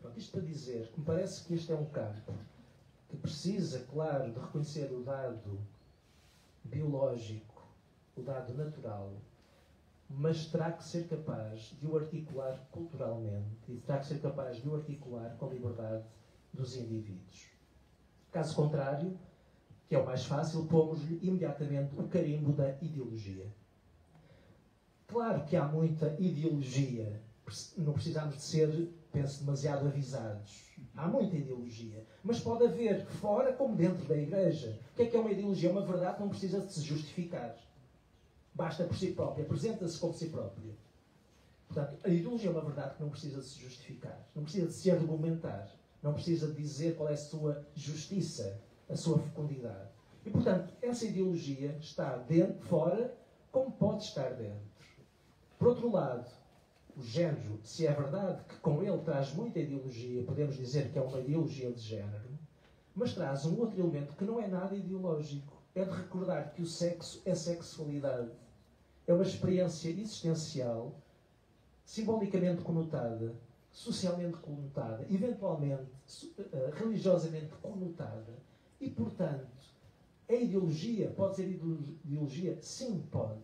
Pronto, isto para dizer que me parece que este é um campo que precisa, claro, de reconhecer o dado biológico, o dado natural, mas terá que ser capaz de o articular culturalmente e terá que ser capaz de o articular com a liberdade dos indivíduos. Caso contrário, que é o mais fácil, pomos-lhe imediatamente o carimbo da ideologia. Claro que há muita ideologia, não precisamos de ser, penso, demasiado avisados. Há muita ideologia, mas pode haver fora como dentro da Igreja. O que é uma ideologia? Uma verdade que não precisa de se justificar. Basta por si própria, apresenta-se como si própria. Portanto, a ideologia é uma verdade que não precisa de se justificar, não precisa de se argumentar, não precisa de dizer qual é a sua justiça, a sua fecundidade. E, portanto, essa ideologia está dentro, fora, como pode estar dentro. Por outro lado, o género, se é verdade que com ele traz muita ideologia, podemos dizer que é uma ideologia de género, mas traz um outro elemento que não é nada ideológico. É de recordar que o sexo é sexualidade. É uma experiência existencial, simbolicamente conotada, socialmente conotada, eventualmente religiosamente conotada. E, portanto, a ideologia pode ser ideologia? Sim, pode.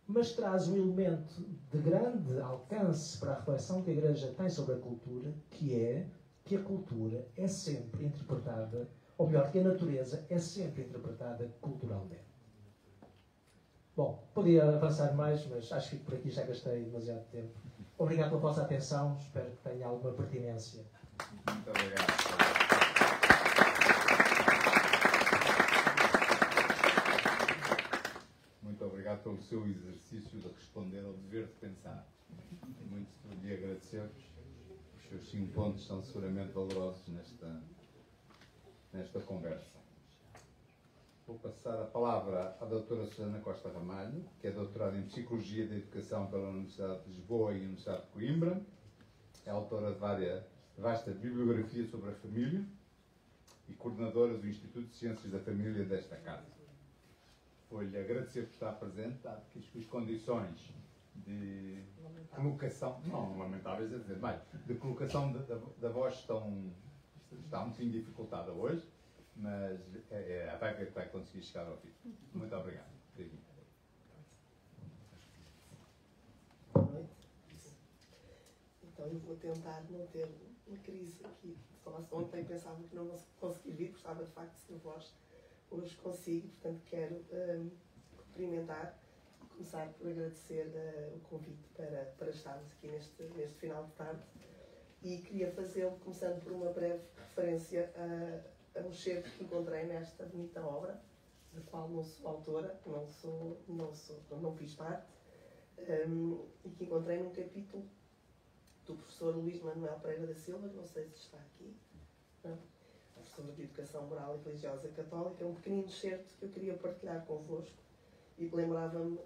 Mas traz um elemento de grande alcance para a reflexão que a Igreja tem sobre a cultura, que é que a cultura é sempre interpretada, ou melhor, que a natureza é sempre interpretada culturalmente. Bom, podia avançar mais, mas acho que por aqui já gastei demasiado tempo. Obrigado pela vossa atenção, espero que tenha alguma pertinência. Muito obrigado. Muito obrigado pelo seu exercício de responder ao dever de pensar. Muito lhe agradecer-vos. Os seus 5 pontos são seguramente valorosos nesta conversa. Vou passar a palavra à doutora Susana Costa Ramalho, que é doutorada em Psicologia da Educação pela Universidade de Lisboa e Universidade de Coimbra. É autora de vasta bibliografia sobre a família e coordenadora do Instituto de Ciências da Família desta casa. Vou-lhe agradecer por estar presente, dado que as condições de colocação, não lamentáveis a dizer, mas de colocação da voz está um bocadinho dificultada hoje, mas vai conseguir chegar ao fim. Muito obrigado. Boa noite. Então eu vou tentar não ter uma crise aqui. Ontem pensava que não conseguia vir, gostava de facto de ser voz. Hoje consigo, portanto quero cumprimentar e começar por agradecer o convite para estarmos aqui neste final de tarde. E queria fazê-lo começando por uma breve referência a um excerto que encontrei nesta bonita obra, da qual não sou autora, não fiz parte, e que encontrei num capítulo do professor Luís Manuel Pereira da Silva, não sei se está aqui, não? Professor de Educação Moral e Religiosa Católica, um pequenino excerto que eu queria partilhar convosco e lembrava-me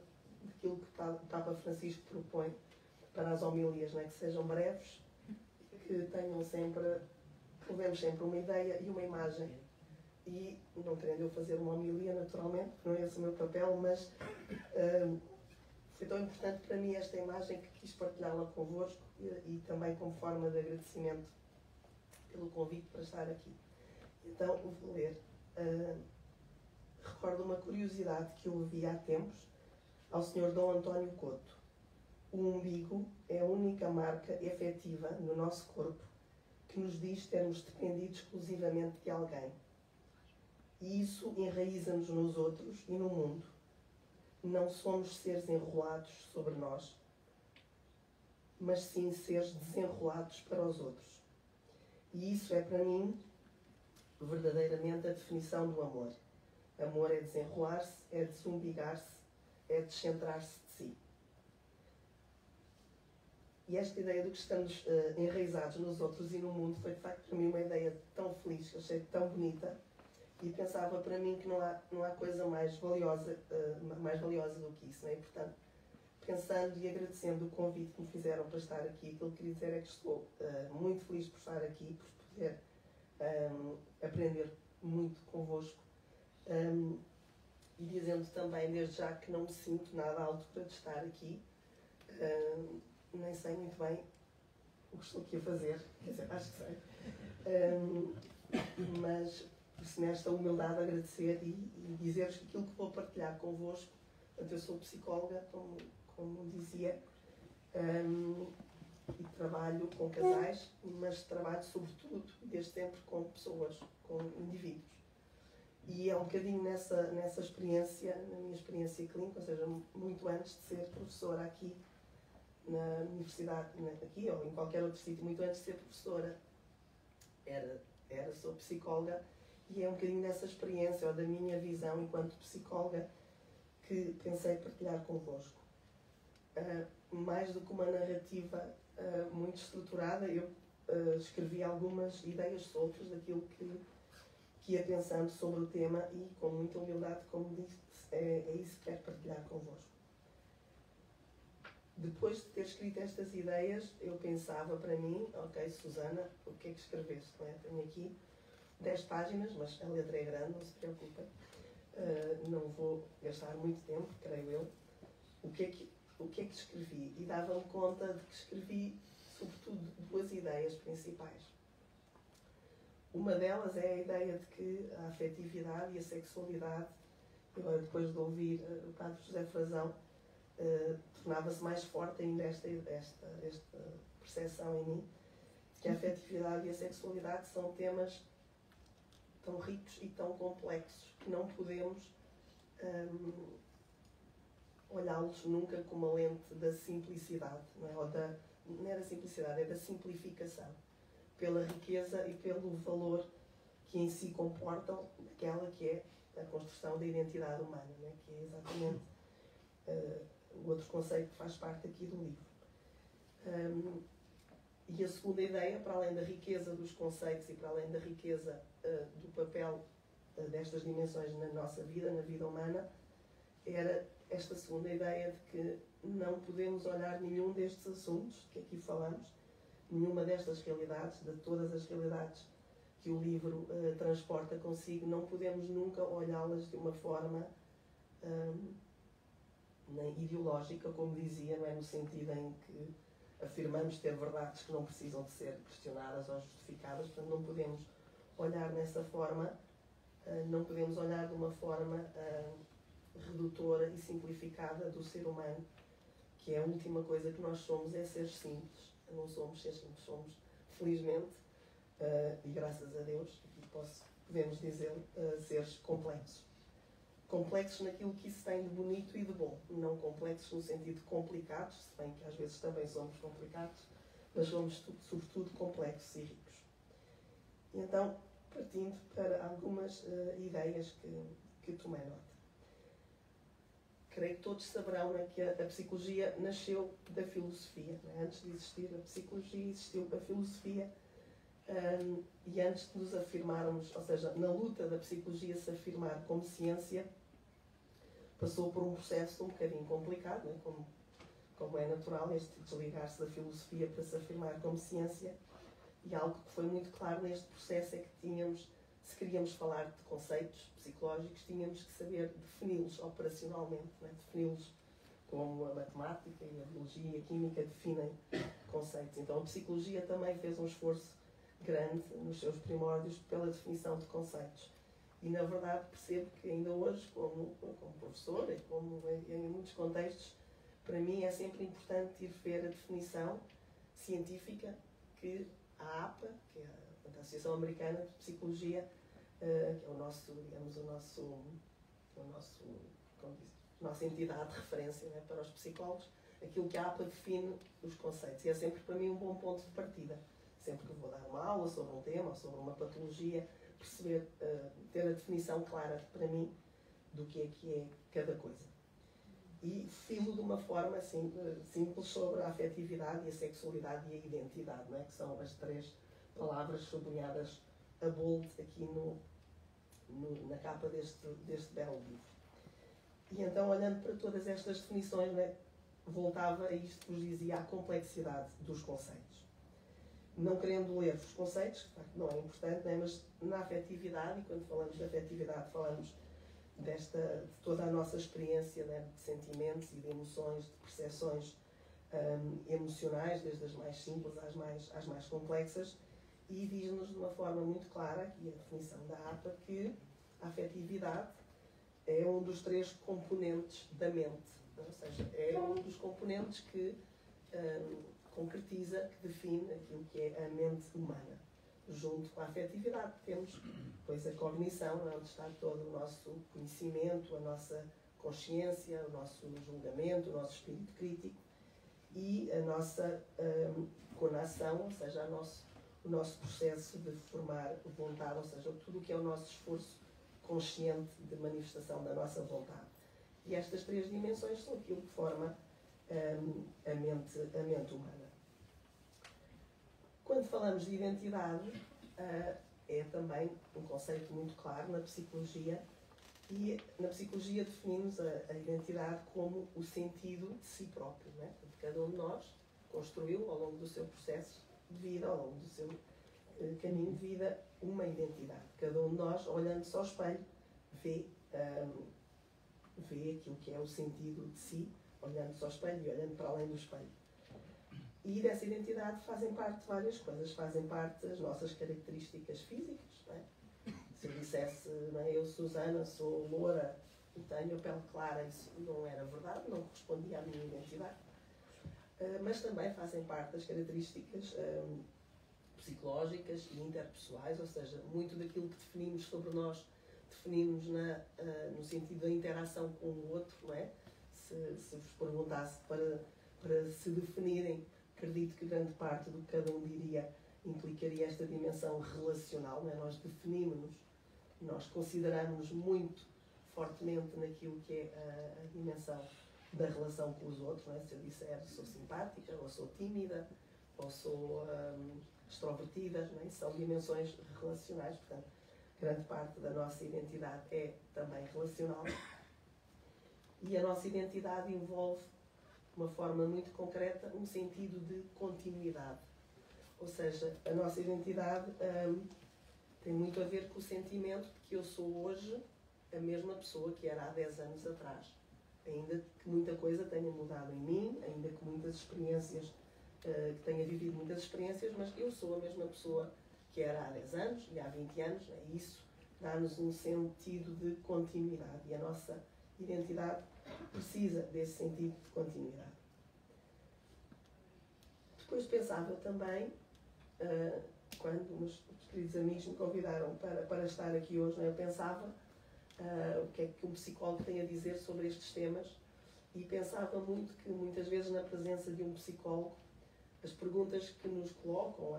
daquilo que o Papa Francisco propõe para as homilias, não é? Que sejam breves, que tenham sempre, levemos sempre uma ideia e uma imagem. E, não querendo eu fazer uma homilia, naturalmente, não é esse o meu papel, mas foi tão importante para mim esta imagem que quis partilhá-la convosco e também como forma de agradecimento pelo convite para estar aqui. Então, vou ler. Recordo uma curiosidade que eu ouvi há tempos ao Sr. Dom António Couto. O umbigo é a única marca efetiva no nosso corpo que nos diz termos dependido exclusivamente de alguém. E isso enraiza-nos nos outros e no mundo. Não somos seres enrolados sobre nós, mas sim seres desenrolados para os outros. E isso é para mim verdadeiramente a definição do amor. Amor é desenrolar-se, é desumbigar-se, é descentrar-se de si. E esta ideia de que estamos enraizados nos outros e no mundo foi de facto para mim uma ideia tão feliz, que achei tão bonita, e pensava para mim que não há coisa mais valiosa do que isso, não é? E, portanto, pensando e agradecendo o convite que me fizeram para estar aqui, aquilo que queria dizer é que estou muito feliz por estar aqui, por poder aprender muito convosco. E dizendo também, desde já, que não me sinto nada à altura de estar aqui. Nem sei muito bem o que estou aqui a fazer, quer dizer, acho que sei. Mas, por isso, nesta humildade, agradecer e dizer-vos que aquilo que vou partilhar convosco, portanto, eu sou psicóloga, como dizia, e trabalho com casais, mas trabalho sobretudo, desde sempre, com pessoas, com indivíduos. E é um bocadinho nessa experiência, na minha experiência clínica, ou seja, muito antes de ser professora aqui na universidade, aqui ou em qualquer outro sítio, muito antes de ser professora, sou psicóloga, e é um bocadinho dessa experiência, ou da minha visão enquanto psicóloga, que pensei partilhar convosco. Mais do que uma narrativa muito estruturada, eu escrevi algumas ideias soltas daquilo que ia pensando sobre o tema e, com muita humildade, como disse, é isso que quero partilhar convosco. Depois de ter escrito estas ideias, eu pensava para mim, ok, Susana, o que é que escreveste? Não é? Tenho aqui 10 páginas, mas a letra é grande, não se preocupem. Não vou gastar muito tempo, creio eu. O que é que escrevi? E dava-me conta de que escrevi, sobretudo, 2 ideias principais. Uma delas é a ideia de que a afetividade e a sexualidade, agora depois de ouvir o Padre José Frazão, tornava-se mais forte ainda esta percepção em mim, que a afetividade e a sexualidade são temas tão ricos e tão complexos que não podemos olhá-los nunca com uma lente da simplicidade, não é? Não é da simplicidade, é da simplificação, pela riqueza e pelo valor que em si comportam aquela que é a construção da identidade humana, não é? Que é exatamente o outro conceito que faz parte aqui do livro. E a segunda ideia, para além da riqueza dos conceitos e para além da riqueza do papel destas dimensões na nossa vida, na vida humana, era esta segunda ideia de que não podemos olhar nenhum destes assuntos que aqui falamos, nenhuma destas realidades, de todas as realidades que o livro transporta consigo, não podemos nunca olhá-las de uma forma nem ideológica, como dizia, não é? No sentido em que afirmamos ter verdades que não precisam de ser questionadas ou justificadas, portanto não podemos olhar nessa forma, não podemos olhar de uma forma redutora e simplificada do ser humano, que é a última coisa que nós somos, é ser simples. Não somos seres simples, somos, felizmente, e graças a Deus, podemos dizer, seres complexos. Complexos naquilo que isso tem de bonito e de bom, não complexos no sentido de complicados, se bem que às vezes também somos complicados, mas somos sobretudo complexos e ricos. E então, partindo para algumas ideias que tomei nota. Creio que todos saberão, né, que a psicologia nasceu da filosofia. Né? Antes de existir a psicologia, existiu a filosofia. E antes de nos afirmarmos, ou seja, na luta da psicologia se afirmar como ciência, passou por um processo um bocadinho complicado, né? Como é natural, este desligar-se da filosofia para se afirmar como ciência. E algo que foi muito claro neste processo é que se queríamos falar de conceitos psicológicos, tínhamos que saber defini-los operacionalmente, né? Defini-los como a matemática e a biologia e a química definem conceitos. Então a psicologia também fez um esforço grande nos seus primórdios pela definição de conceitos. E na verdade percebo que ainda hoje, como professora e como em muitos contextos, para mim é sempre importante ir ver a definição científica que a APA, que é a Associação Americana de Psicologia, que é o nosso, digamos, nossa entidade de referência, né, para os psicólogos, aquilo que a APA define os conceitos. E é sempre para mim um bom ponto de partida. Sempre que vou dar uma aula sobre um tema ou sobre uma patologia, perceber, ter a definição clara para mim do que é cada coisa. E filo de uma forma assim, simples sobre a afetividade e a sexualidade e a identidade, não é? Que são as 3 palavras sublinhadas a bold aqui na capa deste belo livro. E então, olhando para todas estas definições, né, voltava a isto que vos dizia, à complexidade dos conceitos. Não querendo ler os conceitos, que de facto não é importante, né? Mas na afetividade, e quando falamos de afetividade falamos de toda a nossa experiência, né? De sentimentos e de emoções, de percepções emocionais, desde as mais simples às mais complexas, e diz-nos de uma forma muito clara, aqui a definição da APA, que a afetividade é um dos 3 componentes da mente, ou seja, é um dos componentes que concretiza, que define aquilo que é a mente humana. Junto com a afetividade temos, pois, a cognição, onde está todo o nosso conhecimento, a nossa consciência, o nosso julgamento, o nosso espírito crítico e a nossa conação, ou seja, o nosso processo de formar vontade, ou seja, tudo o que é o nosso esforço consciente de manifestação da nossa vontade. E estas 3 dimensões são aquilo que forma a mente humana. Quando falamos de identidade, é também um conceito muito claro na psicologia, e na psicologia definimos a identidade como o sentido de si próprio, né? Cada um de nós construiu ao longo do seu processo de vida, ao longo do seu caminho de vida, uma identidade. Cada um de nós, olhando-se ao espelho, vê aquilo que é o sentido de si, olhando-se ao espelho e olhando para além do espelho. E dessa identidade fazem parte várias coisas. Fazem parte as nossas características físicas. Não é? Se eu dissesse, não é, eu, Susana, sou loura e tenho a pele clara, isso não era verdade, não correspondia à minha identidade. Mas também fazem parte das características psicológicas e interpessoais, ou seja, muito daquilo que definimos sobre nós, definimos no sentido da interação com o outro, não é? Se vos perguntasse para se definirem, acredito que grande parte do que cada um diria implicaria esta dimensão relacional, não é? Nós definimos-nos, nós consideramos-nos muito fortemente naquilo que é a dimensão da relação com os outros, não é? Se eu disser sou simpática, ou sou tímida, ou sou extrovertida, não é? São dimensões relacionais, portanto, grande parte da nossa identidade é também relacional. E a nossa identidade envolve, de uma forma muito concreta, um sentido de continuidade. Ou seja, a nossa identidade tem muito a ver com o sentimento de que eu sou hoje a mesma pessoa que era há 10 anos atrás. Ainda que muita coisa tenha mudado em mim, ainda que muitas experiências, que tenha vivido muitas experiências, mas eu sou a mesma pessoa que era há 10 anos e há 20 anos. Isso dá-nos um sentido de continuidade. E a nossa identidade precisa desse sentido de continuidade. Depois pensava também, quando os queridos amigos me convidaram para estar aqui hoje, eu pensava o que é que um psicólogo tem a dizer sobre estes temas, e pensava muito que muitas vezes na presença de um psicólogo as perguntas que nos colocam,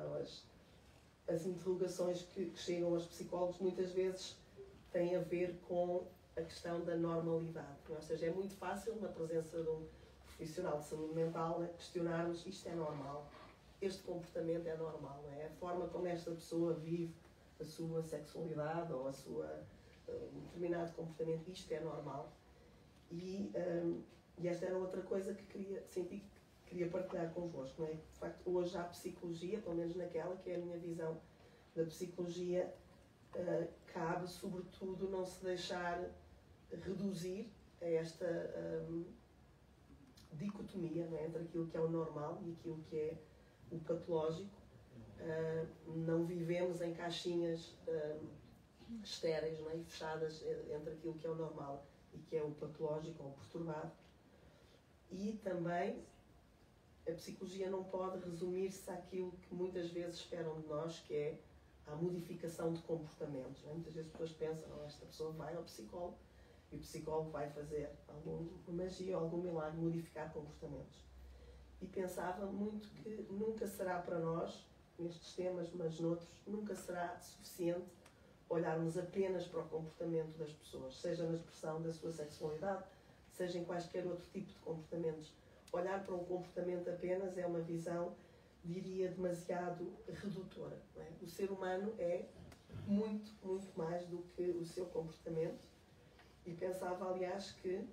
as interrogações que chegam aos psicólogos muitas vezes têm a ver com a questão da normalidade. Ou seja, é muito fácil na presença de um profissional de saúde mental, né, questionarmos: isto é normal, este comportamento é normal, não é? A forma como esta pessoa vive a sua sexualidade ou um determinado comportamento, isto é normal. E esta era outra coisa que senti que queria partilhar convosco, não é? De facto, hoje há psicologia, pelo menos naquela que é a minha visão da psicologia, cabe sobretudo não se deixar reduzir a esta dicotomia, não é? Entre aquilo que é o normal e aquilo que é o patológico. Não vivemos em caixinhas estéreis, não é? E fechadas entre aquilo que é o normal e que é o patológico ou o perturbado. E também a psicologia não pode resumir-se àquilo que muitas vezes esperam de nós, que é a modificação de comportamentos. Não é? Muitas vezes as pessoas pensam: oh, esta pessoa vai ao psicólogo e o psicólogo vai fazer alguma magia ou algum milagre, modificar comportamentos. E pensava muito que nunca será para nós, nestes temas, mas noutros, nunca será suficiente olharmos apenas para o comportamento das pessoas, seja na expressão da sua sexualidade, seja em quaisquer outro tipo de comportamentos. Olhar para um comportamento apenas é uma visão, diria, demasiado redutora. Não é? O ser humano é muito, muito mais do que o seu comportamento. E pensava, aliás, que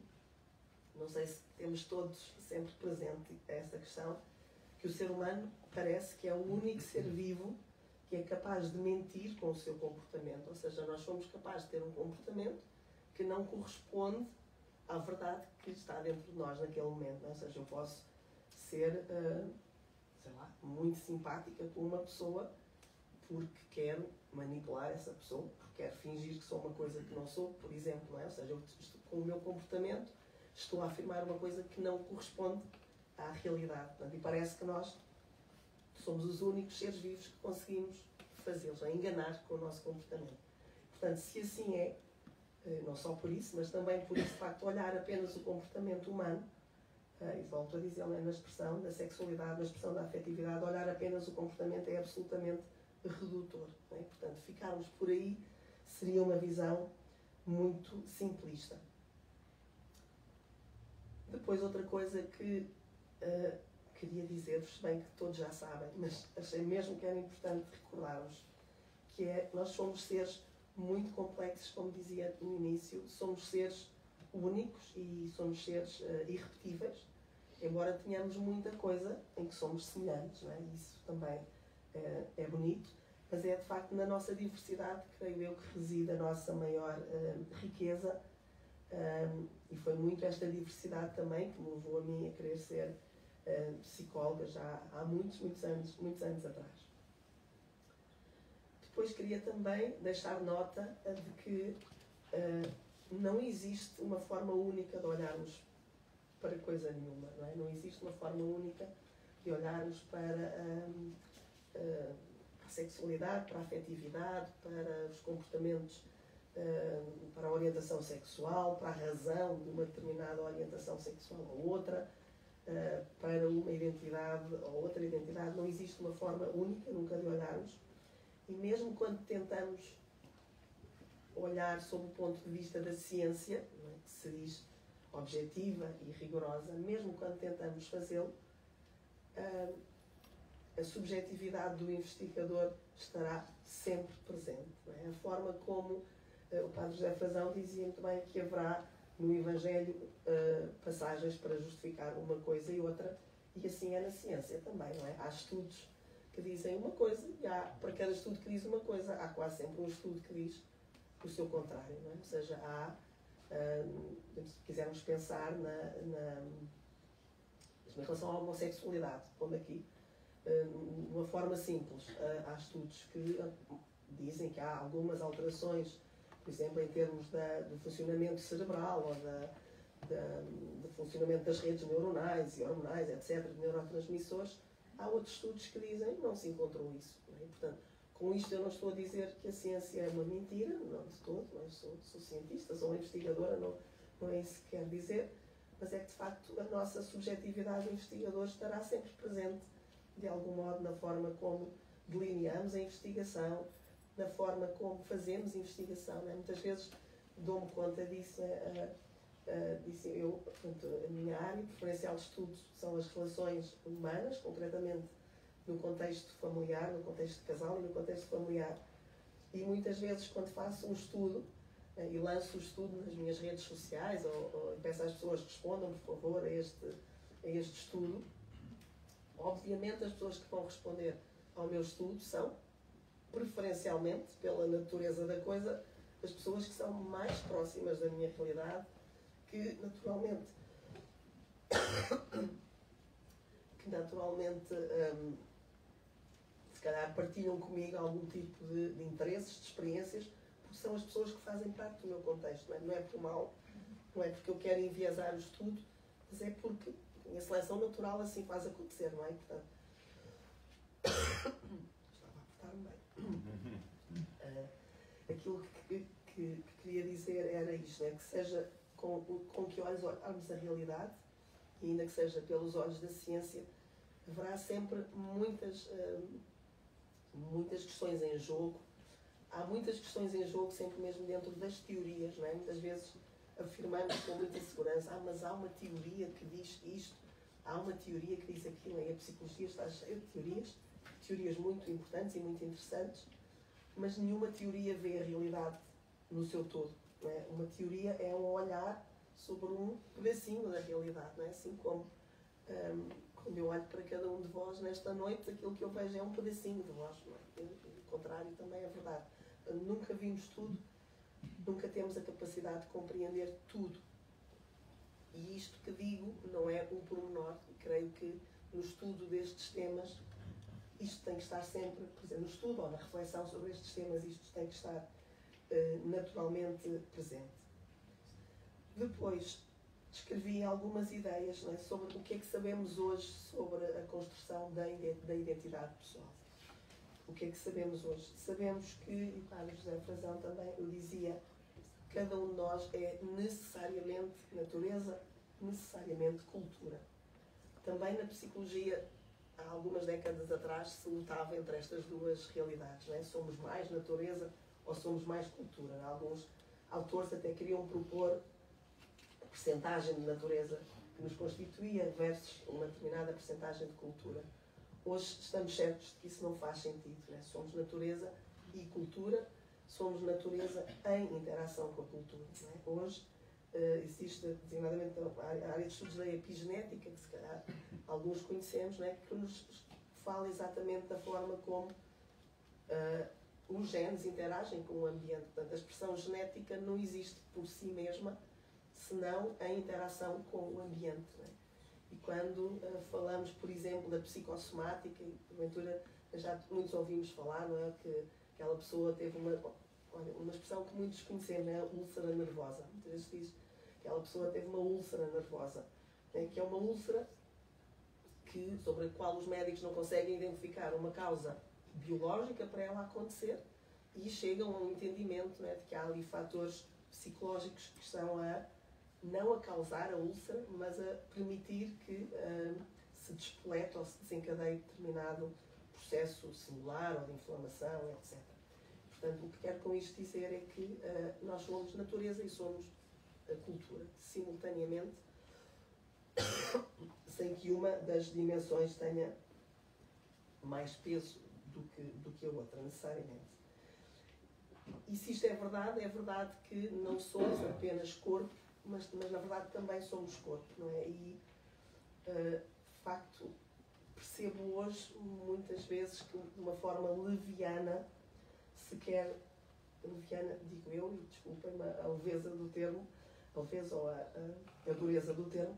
Não sei se temos todos sempre presente esta questão, que o ser humano parece que é o único ser vivo que é capaz de mentir com o seu comportamento. Ou seja, nós somos capazes de ter um comportamento que não corresponde à verdade que está dentro de nós naquele momento. Não é? Ou seja, eu posso ser, sei lá, muito simpática com uma pessoa porque quero manipular essa pessoa, porque quero fingir que sou uma coisa que não sou, por exemplo. Não é? Ou seja, eu, com o meu comportamento estou a afirmar uma coisa que não corresponde à realidade. Portanto, e parece que nós somos os únicos seres vivos que conseguimos fazê-los, enganar com o nosso comportamento. Portanto, se assim é, não só por isso, mas também por isso, de facto, olhar apenas o comportamento humano, e volto a dizer, na expressão da sexualidade, na expressão da afetividade, olhar apenas o comportamento é absolutamente redutor. Não é? Portanto, ficarmos por aí seria uma visão muito simplista. Depois, outra coisa que queria dizer-vos, bem que todos já sabem, mas achei mesmo que era importante recordarmos, que é, nós somos seres muito complexos, como dizia no início, somos seres únicos e somos seres irrepetíveis, embora tenhamos muita coisa em que somos semelhantes, não é? Isso também é bonito, mas é de facto na nossa diversidade, creio eu, que reside a nossa maior riqueza, e foi muito esta diversidade também que me levou a mim a querer ser psicóloga já há muitos anos atrás. Depois queria também deixar nota de que não existe uma forma única de olharmos para coisa nenhuma, não é? Não existe uma forma única de olharmos para a sexualidade, para a afetividade, para os comportamentos, para a orientação sexual, para a razão de uma determinada orientação sexual ou outra, para uma identidade ou outra identidade. Não existe uma forma única nunca de olharmos, e mesmo quando tentamos olhar sob o ponto de vista da ciência, não é? Que se diz objetiva e rigorosa, mesmo quando tentamos fazê-lo, a subjetividade do investigador estará sempre presente. Não é? A forma como o Padre José Frazão dizia muito bem que haverá no Evangelho passagens para justificar uma coisa e outra, e assim é na ciência também, não é? Há estudos que dizem uma coisa e para cada estudo que diz uma coisa, há quase sempre um estudo que diz o seu contrário, não é? Ou seja, há, se quisermos pensar em relação à homossexualidade, pondo aqui, de uma forma simples, há estudos que dizem que há algumas alterações, por exemplo, em termos do funcionamento cerebral ou do funcionamento das redes neuronais e hormonais, etc., de neurotransmissores. Há outros estudos que dizem que não se encontrou isso. Não é? Portanto, com isto eu não estou a dizer que a ciência é uma mentira, não de todo, não é? Sou cientista, sou investigadora, não é isso que quero dizer, mas é que de facto a nossa subjetividade de investigador estará sempre presente, de algum modo, na forma como delineamos a investigação, na forma como fazemos investigação. Não é? Muitas vezes dou-me conta disso. Portanto, a minha área preferencial de estudo são as relações humanas, concretamente no contexto familiar, no contexto de casal e no contexto familiar. E muitas vezes, quando faço um estudo e lanço o estudo nas minhas redes sociais ou peço às pessoas que respondam, por favor, a este estudo, obviamente as pessoas que vão responder ao meu estudo são, preferencialmente, pela natureza da coisa, as pessoas que são mais próximas da minha realidade, que naturalmente se calhar partilham comigo algum tipo de interesses, de experiências, porque são as pessoas que fazem parte do meu contexto. Não é por mal, não é porque eu quero enviesar o estudo, mas é porque a minha seleção natural assim faz acontecer, não é? Portanto, estava a portar-me bem. Aquilo que queria dizer era isto, que seja com que olhos olharmos a realidade, e ainda que seja pelos olhos da ciência, haverá sempre muitas questões em jogo. Há muitas questões em jogo sempre mesmo dentro das teorias, não é? Muitas vezes afirmamos com muita segurança, mas há uma teoria que diz isto, há uma teoria que diz aquilo, e a psicologia está cheia de teorias muito importantes e muito interessantes, mas nenhuma teoria vê a realidade no seu todo. Não é? Uma teoria é um olhar sobre um pedacinho da realidade, não é? Assim como quando eu olho para cada um de vós nesta noite, aquilo que eu vejo é um pedacinho de vós, não é? O contrário também é verdade. Nunca vimos tudo, nunca temos a capacidade de compreender tudo. E isto que digo não é um pormenor, creio que no estudo destes temas isto tem que estar sempre, por exemplo, no estudo ou na reflexão sobre estes temas, isto tem que estar naturalmente presente. Depois, escrevi algumas ideias, não é, sobre o que é que sabemos hoje sobre a construção da identidade pessoal. O que é que sabemos hoje? Sabemos que, e o Padre José Frazão também o dizia, cada um de nós é necessariamente natureza, necessariamente cultura. Também na psicologia, há algumas décadas atrás, se lutava entre estas duas realidades, não é? Somos mais natureza ou somos mais cultura. Alguns autores até queriam propor a percentagem de natureza que nos constituía versus uma determinada percentagem de cultura. Hoje estamos certos de que isso não faz sentido, não é? Somos natureza e cultura, somos natureza em interação com a cultura, não é? Hoje existe designadamente a área de estudos da epigenética, que se calhar alguns conhecemos, não é? Que nos fala exatamente da forma como os genes interagem com o ambiente. Portanto, a expressão genética não existe por si mesma, senão em interação com o ambiente, não é? E quando falamos, por exemplo, da psicossomática, e porventura já muitos ouvimos falar, não é? Que aquela pessoa teve uma expressão que muitos conhecemos, é a úlcera nervosa. Muitas vezes diz que aquela pessoa teve uma úlcera nervosa, né? Que é uma úlcera sobre a qual os médicos não conseguem identificar uma causa biológica para ela acontecer e chegam a um entendimento, né, de que há ali fatores psicológicos que estão não a causar a úlcera, mas a permitir que se despolete ou se desencadeie determinado processo celular ou de inflamação, etc. Portanto, o que quero com isto dizer é que nós somos natureza e somos a cultura, simultaneamente, sem que uma das dimensões tenha mais peso do que a outra, necessariamente. E se isto é verdade que não somos apenas corpo, mas na verdade também somos corpo, não é? E, de facto, percebo hoje, muitas vezes, que de uma forma leviana, se quer, leviana, digo eu, e desculpem-me a leveza do termo, a leveza ou a dureza do termo,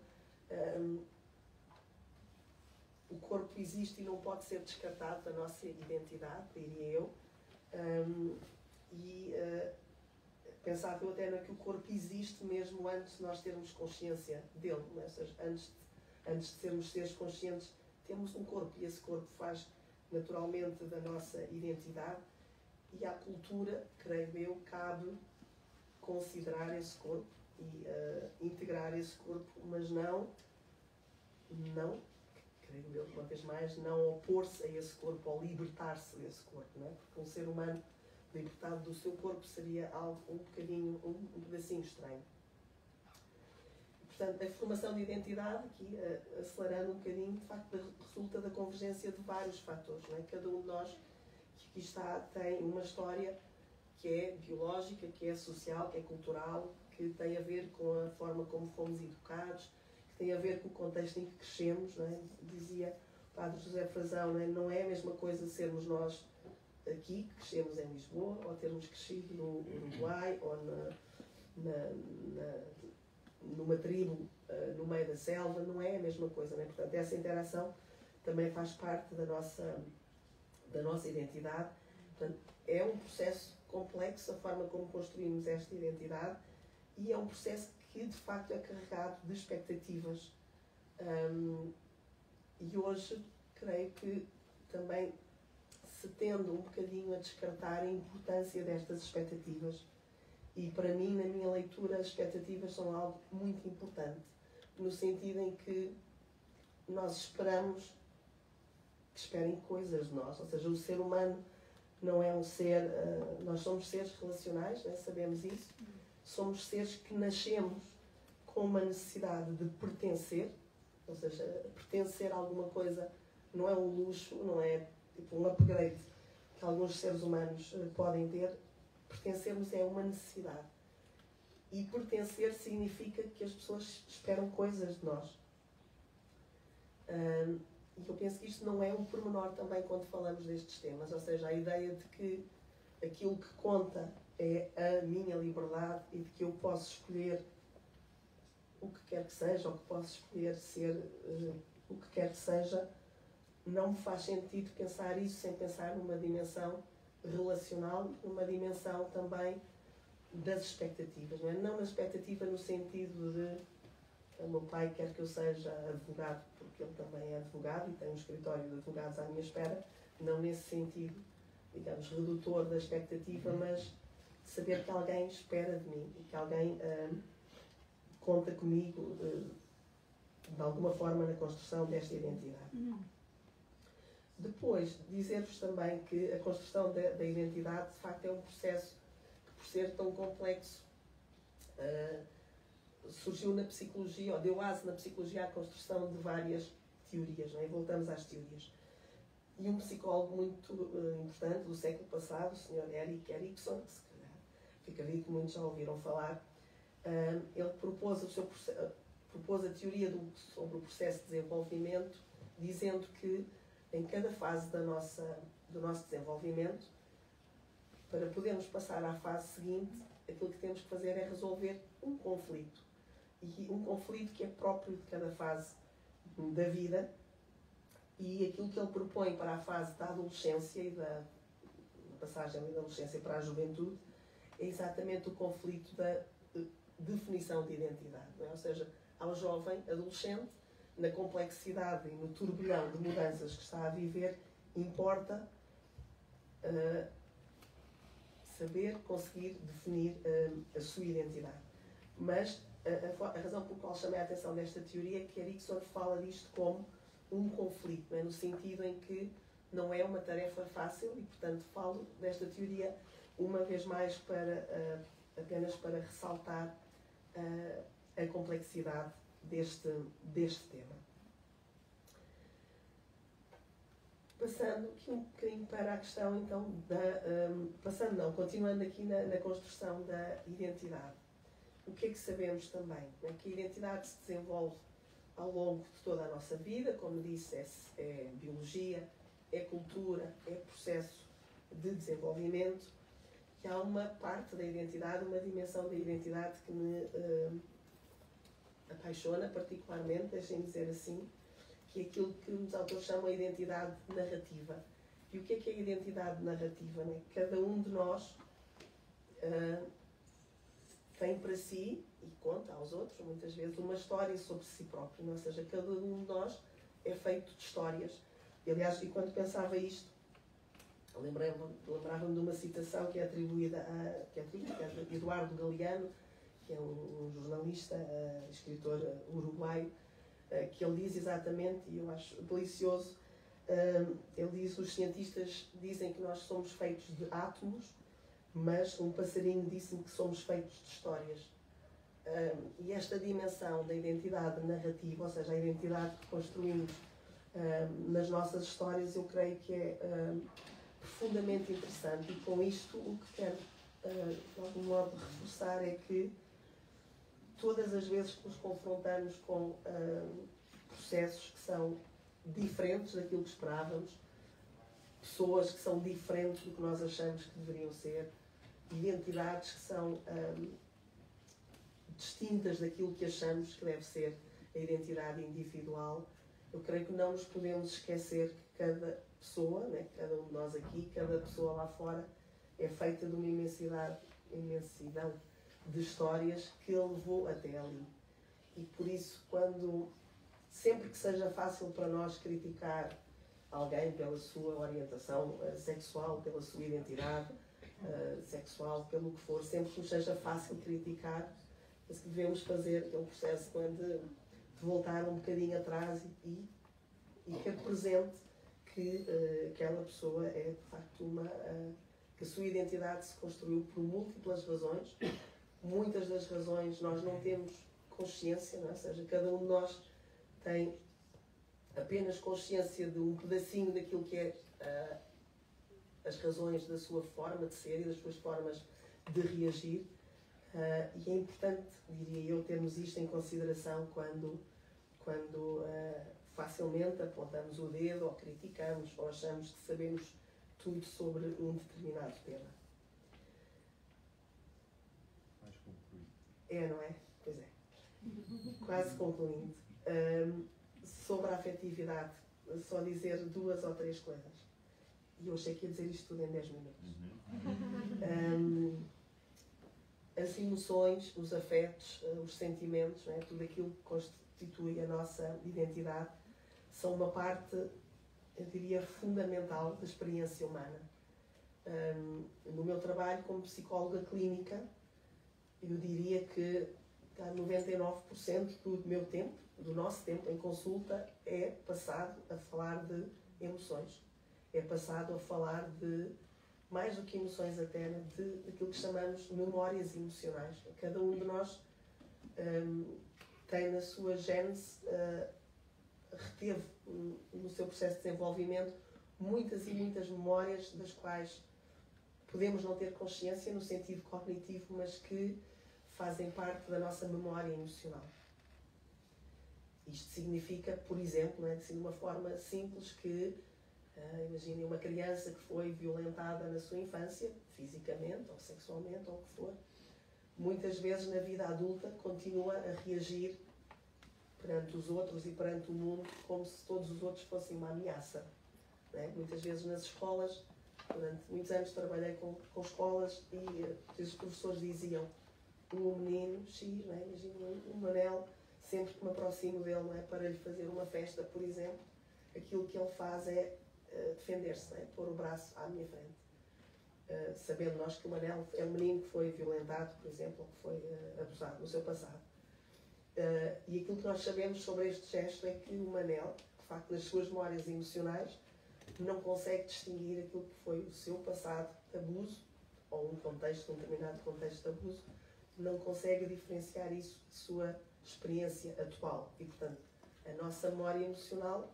o corpo existe e não pode ser descartado da nossa identidade, diria eu. Pensava eu até que o corpo existe mesmo antes de nós termos consciência dele, não é? Ou seja, antes de sermos seres conscientes, temos um corpo e esse corpo faz naturalmente da nossa identidade e à cultura, creio eu, cabe considerar esse corpo e integrar esse corpo, mas não, creio eu, uma vez mais, não opor-se a esse corpo ou libertar-se desse corpo, não é? Porque um ser humano libertado do seu corpo seria algo um pedacinho estranho. Portanto, a formação de identidade, aqui acelerando um bocadinho, de facto resulta da convergência de vários fatores, não é? Cada um de nós que aqui está tem uma história que é biológica, que é social, que é cultural, que tem a ver com a forma como fomos educados, que tem a ver com o contexto em que crescemos, não é? Dizia o Padre José Frazão, não é? Não é a mesma coisa sermos nós aqui, que crescemos em Lisboa, ou termos crescido no Uruguai, ou numa tribo no meio da selva, não é a mesma coisa, não é? Portanto, essa interação também faz parte da nossa identidade. Portanto, é um processo complexo a forma como construímos esta identidade e é um processo que, de facto, é carregado de expectativas. E hoje, creio que também se tende um bocadinho a descartar a importância destas expectativas. E, para mim, na minha leitura, as expectativas são algo muito importante, no sentido em que nós esperamos que esperem coisas de nós. Ou seja, o ser humano não é um ser... nós somos seres relacionais, né? Sabemos isso. Somos seres que nascemos com uma necessidade de pertencer, ou seja, pertencer a alguma coisa não é um luxo, não é tipo um upgrade que alguns seres humanos podem ter. Pertencermos é uma necessidade. E pertencer significa que as pessoas esperam coisas de nós. E eu penso que isto não é um pormenor também quando falamos destes temas, ou seja, a ideia de que aquilo que conta é a minha liberdade e de que eu posso escolher o que quer que seja, ou que posso escolher ser o que quer que seja, não me faz sentido pensar isso sem pensar numa dimensão relacional, numa dimensão também das expectativas. Não na expectativa no sentido de o meu pai quer que eu seja advogado, porque ele também é advogado e tem um escritório de advogados à minha espera, não nesse sentido, digamos, redutor da expectativa, mas de saber que alguém espera de mim e que alguém conta comigo de alguma forma na construção desta identidade. Depois, dizer-vos também que a construção da identidade, de facto, é um processo que, por ser tão complexo, surgiu na psicologia, ou deu asa na psicologia à construção de várias teorias, não é? Voltamos às teorias. E um psicólogo muito importante do século passado, o Sr. Erik Erikson, que se calhar, que acredito que muitos já ouviram falar, ele propôs a teoria sobre o processo de desenvolvimento, dizendo que em cada fase do nosso desenvolvimento, para podermos passar à fase seguinte, aquilo que temos que fazer é resolver um conflito. E um conflito que é próprio de cada fase da vida. E aquilo que ele propõe para a fase da adolescência e da passagem da adolescência para a juventude é exatamente o conflito da definição de identidade. Não é? Ou seja, ao jovem adolescente, na complexidade e no turbilhão de mudanças que está a viver, importa saber, conseguir definir a sua identidade. Mas a razão pela qual chamei a atenção desta teoria é que Erikson fala disto como um conflito, não é? No sentido em que não é uma tarefa fácil e, portanto, falo desta teoria uma vez mais apenas para ressaltar a complexidade deste tema. Passando aqui um bocadinho para a questão, então, continuando aqui na construção da identidade. O que é que sabemos também? É que a identidade se desenvolve ao longo de toda a nossa vida, como disse, é biologia, é cultura, é processo de desenvolvimento, que há uma parte da identidade, uma dimensão da identidade que me apaixona particularmente, deixem-me dizer assim, que é aquilo que os autores chamam de identidade narrativa. E o que é a identidade narrativa? Né? Cada um de nós tem para si, e conta aos outros, muitas vezes, uma história sobre si próprio. Ou seja, cada um de nós é feito de histórias. E, aliás, e quando pensava isto, lembrava-me de uma citação que é atribuída a Eduardo Galeano, que é um jornalista, escritor uruguaio, que ele diz exatamente, e eu acho delicioso, ele diz: os cientistas dizem que nós somos feitos de átomos, mas um passarinho disse-me que somos feitos de histórias. E esta dimensão da identidade narrativa, ou seja, a identidade que construímos nas nossas histórias, eu creio que é profundamente interessante. E com isto, o que quero, de algum modo, reforçar é que todas as vezes que nos confrontamos com processos que são diferentes daquilo que esperávamos, pessoas que são diferentes do que nós achamos que deveriam ser, identidades que são distintas daquilo que achamos que deve ser a identidade individual, eu creio que não nos podemos esquecer que cada pessoa, né, cada um de nós aqui, cada pessoa lá fora, é feita de uma imensidão de histórias que a levou até ali. E por isso, sempre que seja fácil para nós criticar alguém pela sua orientação sexual, pela sua identidade sexual, pelo que for, sempre que nos seja fácil criticar, mas que devemos fazer aquele processo de voltar um bocadinho atrás e ter presente que aquela pessoa é de facto que a sua identidade se construiu por múltiplas razões. Muitas das razões nós não temos consciência, não é? Ou seja, cada um de nós tem apenas consciência de um pedacinho daquilo que é as razões da sua forma de ser e das suas formas de reagir. E é importante, diria eu, termos isto em consideração quando facilmente apontamos o dedo ou criticamos ou achamos que sabemos tudo sobre um determinado tema. Mais concluído. É, não é? Pois é. Quase concluindo. Sobre a afetividade, só dizer 2 ou 3 coisas. E eu achei que ia dizer isto tudo em 10 minutos. As emoções, os afetos, os sentimentos, não é? Tudo aquilo que constitui a nossa identidade, são uma parte, eu diria, fundamental da experiência humana. No meu trabalho como psicóloga clínica, eu diria que 99% do meu tempo, do nosso tempo em consulta, é passado a falar de emoções. É passado a falar de, mais do que emoções até, daquilo que chamamos memórias emocionais. Cada um de nós tem na sua gênese, reteve no seu processo de desenvolvimento muitas e muitas memórias das quais podemos não ter consciência no sentido cognitivo, mas que fazem parte da nossa memória emocional. Isto significa, por exemplo, não é, de uma forma simples, que imaginem uma criança que foi violentada na sua infância, fisicamente ou sexualmente, ou o que for, muitas vezes na vida adulta continua a reagir perante os outros e perante o mundo como se todos os outros fossem uma ameaça. Não é? Muitas vezes nas escolas, durante muitos anos trabalhei com escolas e os professores diziam: o menino X, não é? Imagina um Manel, sempre que me aproximo dele, não é? Para lhe fazer uma festa, por exemplo, aquilo que ele faz é defender-se, não é? Pôr o braço à minha frente. Sabendo nós que o Manel é um menino que foi violentado, por exemplo, ou que foi abusado no seu passado. E aquilo que nós sabemos sobre este gesto é que o Manel, de facto, nas suas memórias emocionais, não consegue distinguir aquilo que foi o seu passado de abuso, ou um determinado contexto de abuso, não consegue diferenciar isso de sua experiência atual. E, portanto, a nossa memória emocional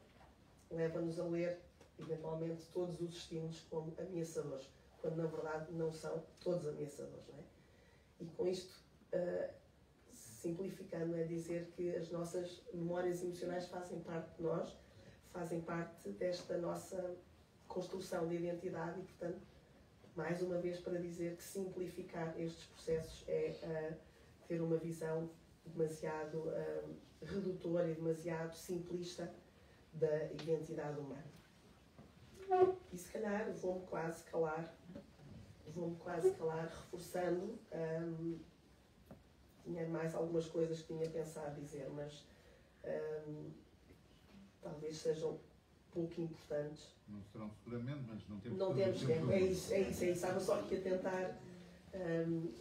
leva-nos a ler, eventualmente, todos os estímulos como ameaçadores, quando, na verdade, não são todos ameaçadores, não é? E com isto, simplificando, é dizer que as nossas memórias emocionais fazem parte de nós, fazem parte desta nossa construção de identidade e, portanto, mais uma vez para dizer que simplificar estes processos é ter uma visão demasiado redutora e demasiado simplista da identidade humana. E se calhar vou-me quase calar reforçando. Tinha mais algumas coisas que tinha pensado dizer, mas talvez sejam pouco importantes. Não serão seguramente, mas não temos tempo. É isso. Estava só aqui a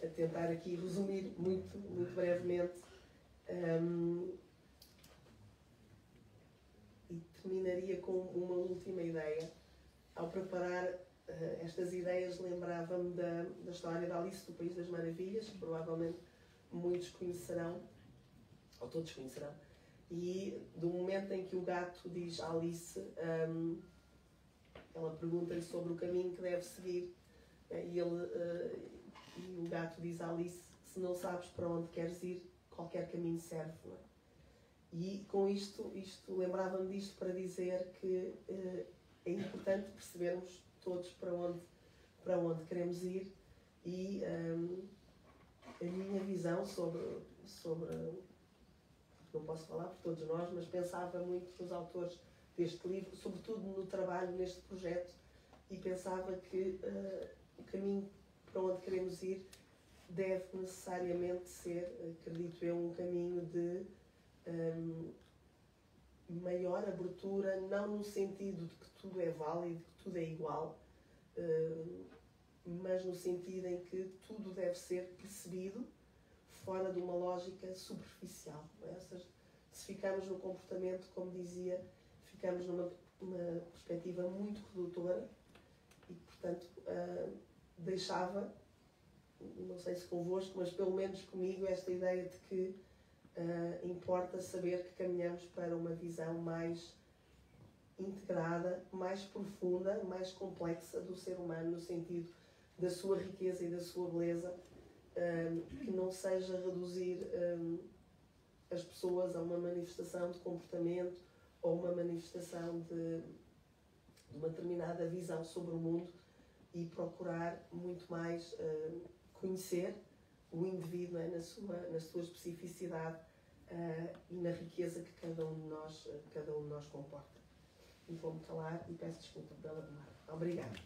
tentar aqui resumir muito brevemente. E terminaria com uma última ideia. Ao preparar estas ideias, lembrava-me da história da Alice do País das Maravilhas, que provavelmente muitos conhecerão, ou todos conhecerão, e do momento em que o gato diz à Alice, ela pergunta-lhe sobre o caminho que deve seguir, e o gato diz à Alice: se não sabes para onde queres ir, qualquer caminho serve. Não é? E com isto lembrava-me disto para dizer que é importante percebermos todos para onde queremos ir, e a minha visão sobre, não posso falar por todos nós, mas pensava muito nos autores deste livro, sobretudo no trabalho neste projeto, e pensava que o caminho para onde queremos ir deve necessariamente ser, acredito eu, um caminho de maior abertura, não no sentido de que tudo é válido, que tudo é igual, mas no sentido em que tudo deve ser percebido fora de uma lógica superficial. Não é? Ou seja, se ficarmos no comportamento, como dizia, ficamos numa perspectiva muito redutora e, portanto, deixava, não sei se convosco, mas pelo menos comigo, esta ideia de que importa saber que caminhamos para uma visão mais integrada, mais profunda, mais complexa do ser humano, no sentido da sua riqueza e da sua beleza, que não seja reduzir as pessoas a uma manifestação de comportamento ou uma manifestação de uma determinada visão sobre o mundo, e procurar muito mais conhecer o indivíduo, não é? na sua especificidade e na riqueza que cada um de nós comporta. E vou-me calar e peço desculpa pela demora. Obrigada.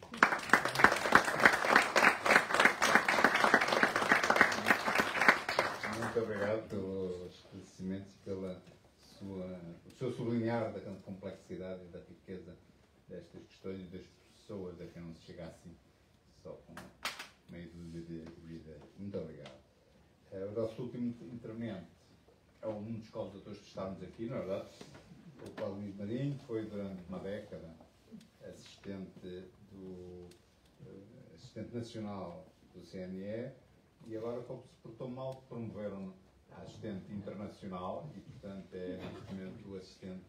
Muito obrigado pelo esclarecimento e pelo seu sublinhar da complexidade e da riqueza destas questões e das pessoas a quem não se chega assim só com meio dúzia de ideias. Muito obrigado. O nosso último intervento é um dos causadores de estarmos aqui, na verdade. O Paulo Luís Marinho foi durante uma década assistente nacional do CNE e agora, como se portou mal, promoveram a assistente internacional e, portanto, é neste momento o assistente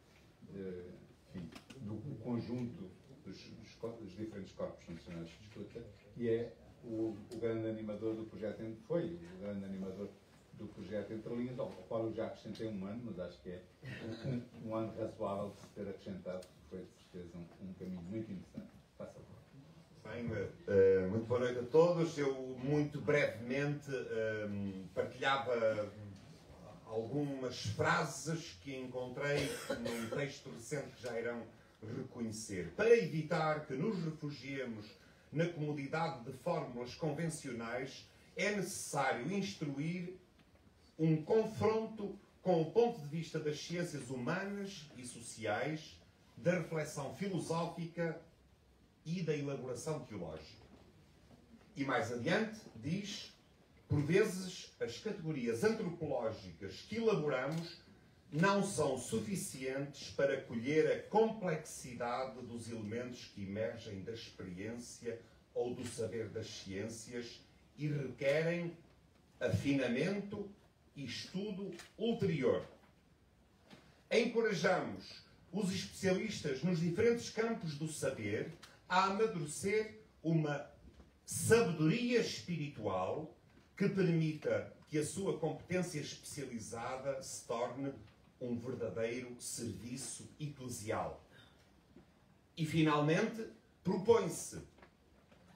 do conjunto dos diferentes corpos nacionais de escuta e é o grande animador do projeto, foi o grande animador do projeto Entre Linhas, ao qual eu já acrescentei um ano, mas acho que é um ano razoável de se ter acrescentado, porque foi de certeza um caminho muito interessante. Faça a Bem, muito boa noite a todos. Eu, muito brevemente, partilhava algumas frases que encontrei num texto recente que já irão reconhecer. Para evitar que nos refugiemos na comodidade de fórmulas convencionais, é necessário instruir um confronto com o ponto de vista das ciências humanas e sociais, da reflexão filosófica e da elaboração teológica. E mais adiante diz, por vezes as categorias antropológicas que elaboramos não são suficientes para colher a complexidade dos elementos que emergem da experiência ou do saber das ciências e requerem afinamento e estudo ulterior. Encorajamos os especialistas nos diferentes campos do saber a amadurecer uma sabedoria espiritual que permita que a sua competência especializada se torne um verdadeiro serviço eclesial. E, finalmente, propõe-se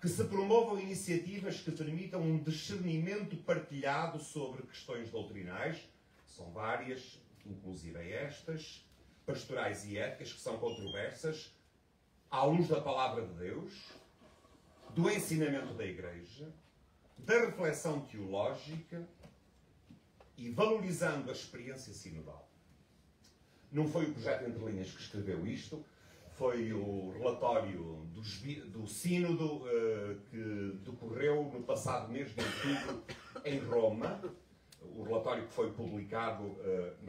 que se promovam iniciativas que permitam um discernimento partilhado sobre questões doutrinais, são várias, inclusive estas, pastorais e éticas, que são controversas, à luz da Palavra de Deus, do ensinamento da Igreja, da reflexão teológica e valorizando a experiência sinodal. Não foi o Projeto Entre Linhas que escreveu isto, foi o relatório do Sínodo que decorreu no passado mês de outubro em Roma, o relatório que foi publicado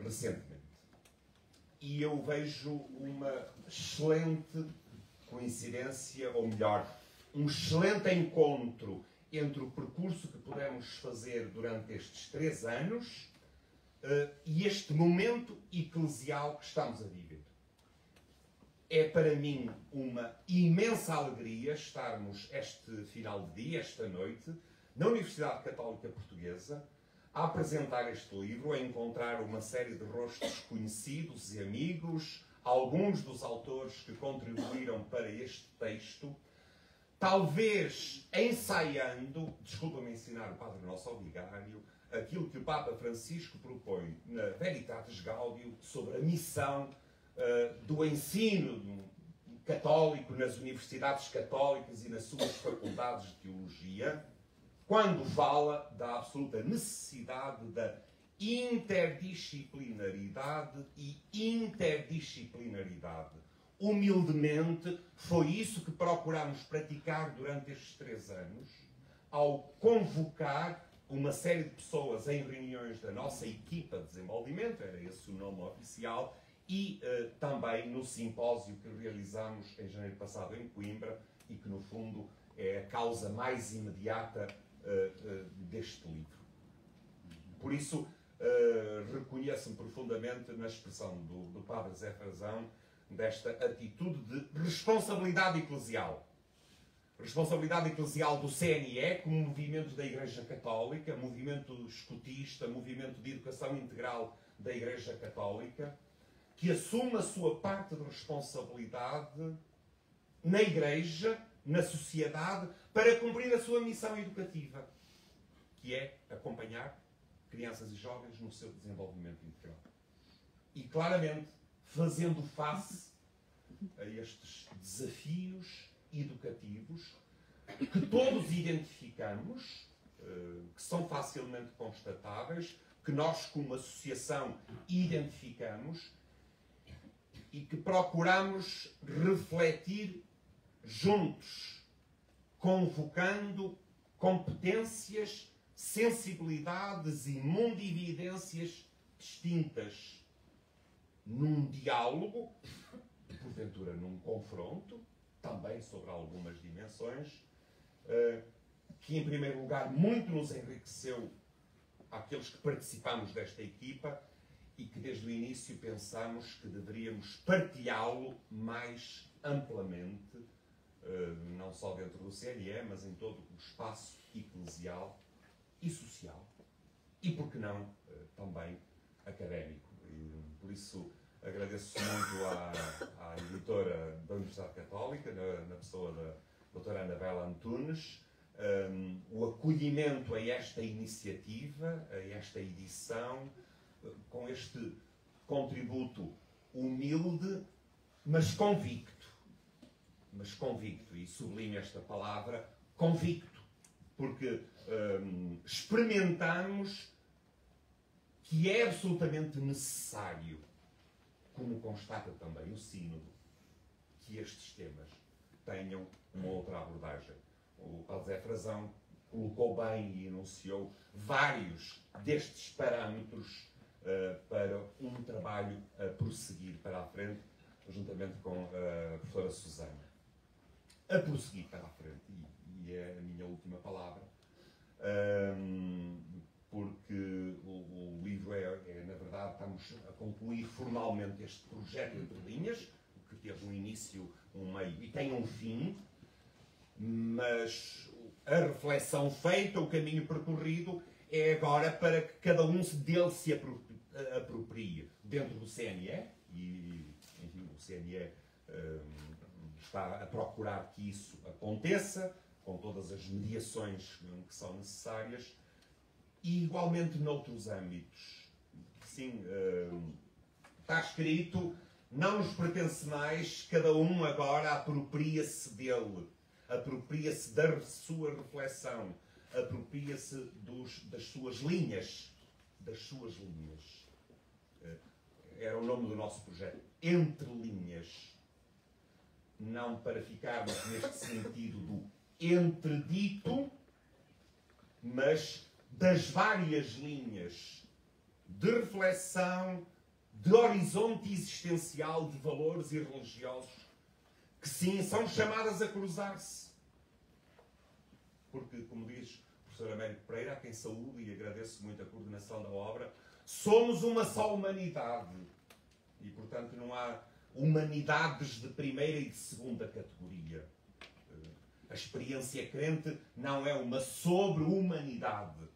recentemente. E eu vejo uma excelente coincidência, ou melhor, um excelente encontro entre o percurso que podemos fazer durante estes 3 anos e este momento eclesial que estamos a viver. É para mim uma imensa alegria estarmos este final de dia, esta noite, na Universidade Católica Portuguesa, a apresentar este livro, a encontrar uma série de rostos conhecidos e amigos, alguns dos autores que contribuíram para este texto, talvez ensaiando, desculpa-me ensinar o Padre Nosso ao Vigário, aquilo que o Papa Francisco propõe na Veritatis Gaudium sobre a missão do ensino católico nas universidades católicas e nas suas faculdades de teologia, quando fala da absoluta necessidade da interdisciplinaridade e interdisciplinaridade. Humildemente, foi isso que procuramos praticar durante estes 3 anos, ao convocar uma série de pessoas em reuniões da nossa equipa de desenvolvimento, era esse o nome oficial, e também no simpósio que realizámos em janeiro passado em Coimbra e que, no fundo, é a causa mais imediata deste livro. Por isso, reconheço-me profundamente na expressão do Padre Zé Frazão desta atitude de responsabilidade eclesial. responsabilidade eclesial do CNE, como movimento da Igreja Católica, movimento escutista, movimento de educação integral da Igreja Católica, que assume a sua parte de responsabilidade na Igreja, na sociedade, para cumprir a sua missão educativa, que é acompanhar crianças e jovens no seu desenvolvimento integral. E claramente fazendo face a estes desafios educativos que todos identificamos, que são facilmente constatáveis, que nós como associação identificamos e que procuramos refletir juntos, convocando competências, sensibilidades e mundividências distintas num diálogo, porventura num confronto, também sobre algumas dimensões, que em primeiro lugar muito nos enriqueceu àqueles que participamos desta equipa e que desde o início pensamos que deveríamos partilhá-lo mais amplamente, não só dentro do CNE, mas em todo o espaço eclesial e social. E, por que não, também académico. E, por isso, agradeço muito à editora da Universidade Católica, na pessoa da doutora Anabela Antunes, o acolhimento a esta iniciativa, a esta edição, com este contributo humilde, mas convicto, e sublinho esta palavra, convicto, porque experimentamos que é absolutamente necessário, como constata também o Sínodo, que estes temas tenham uma outra abordagem. O Padre José Frazão colocou bem e enunciou vários destes parâmetros para um trabalho a prosseguir para a frente, juntamente com a professora Susana. A prosseguir para a frente, e é a minha última palavra, porque o livro na verdade, estamos a concluir formalmente este projeto entre linhas, que teve um início, um meio e tem um fim, mas a reflexão feita, o caminho percorrido, é agora para que cada um dele se aproprie dentro do CNE, e enfim, o CNE está a procurar que isso aconteça, com todas as mediações que são necessárias, e igualmente noutros âmbitos. Sim, está escrito, não nos pertence mais, cada um agora apropria-se dele, apropria-se da sua reflexão, apropria-se das suas linhas. Era o nome do nosso projeto, Entre Linhas. Não para ficarmos neste sentido do entredito, mas das várias linhas de reflexão, de horizonte existencial, de valores e religiosos, que sim, são chamadas a cruzar-se. Porque, como diz o professor Américo Pereira, a quem saúdo e agradeço muito a coordenação da obra, somos uma só humanidade. E, portanto, não há humanidades de primeira e de segunda categoria. A experiência crente não é uma sobre-humanidade.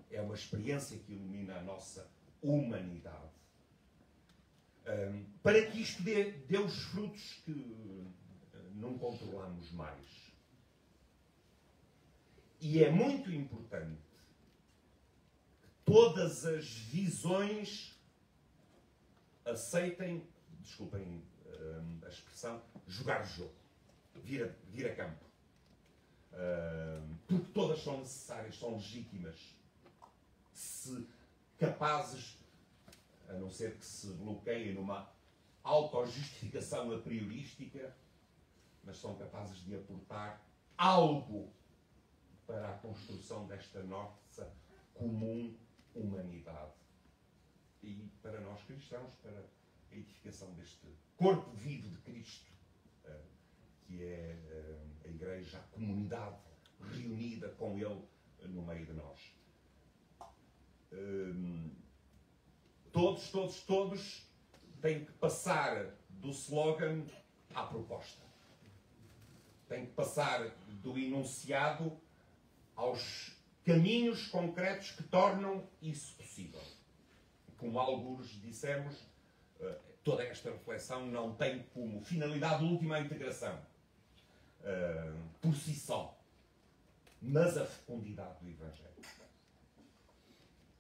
É uma experiência que ilumina a nossa humanidade. Para que isto dê os frutos que não controlamos mais. E é muito importante que todas as visões aceitem, desculpem a expressão, jogar jogo, vir a campo. Porque todas são necessárias, são legítimas. Se capazes, a não ser que se bloqueiem numa autojustificação a priorística, mas são capazes de aportar algo para a construção desta nossa comum humanidade. E para nós cristãos, para a edificação deste corpo vivo de Cristo, que é a Igreja, a comunidade reunida com Ele no meio de nós. Todos têm que passar do slogan à proposta. tem que passar do enunciado aos caminhos concretos que tornam isso possível. Como alguns dissemos, toda esta reflexão não tem como finalidade última a integração, por si só, mas a fecundidade do Evangelho.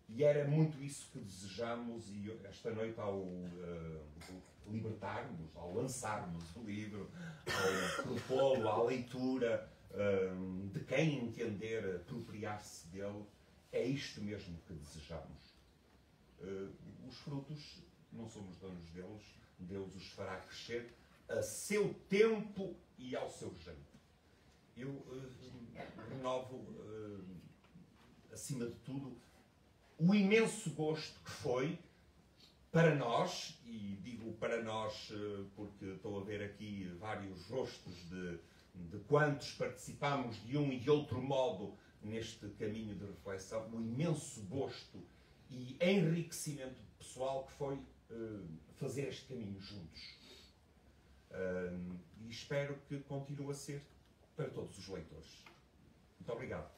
E era muito isso que desejamos, e esta noite, ao libertarmos, ao lançarmos o livro, ao propô-lo à leitura de quem entender apropriar-se dele, é isto mesmo que desejamos. Os frutos, não somos donos deles, Deus os fará crescer a seu tempo e ao seu jeito. Eu renovo, acima de tudo, o imenso gosto que foi para nós, e digo para nós porque estou a ver aqui vários rostos de quantos participamos de um e de outro modo neste caminho de reflexão, o imenso gosto e enriquecimento pessoal que foi fazer este caminho juntos. E espero que continue a ser para todos os leitores. Muito obrigado.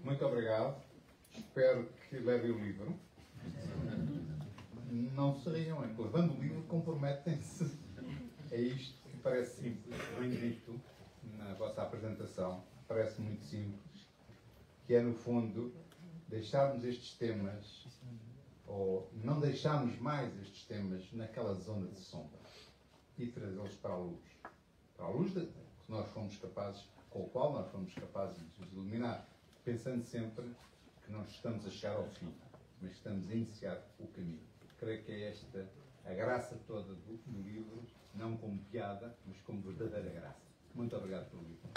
Muito obrigado. Espero que levem o livro. Não se riam, é que levando o livro comprometem-se a isto que parece simples, bem dito na vossa apresentação, parece muito simples, que é no fundo deixarmos estes temas, ou não deixarmos mais estes temas naquela zona de sombra e trazê-los para a luz que nós fomos capazes, com o qual nós fomos capazes de os iluminar, pensando sempre que não estamos a chegar ao fim, mas estamos a iniciar o caminho. Creio que é esta a graça toda do livro, não como piada, mas como verdadeira graça. Muito obrigado pelo livro.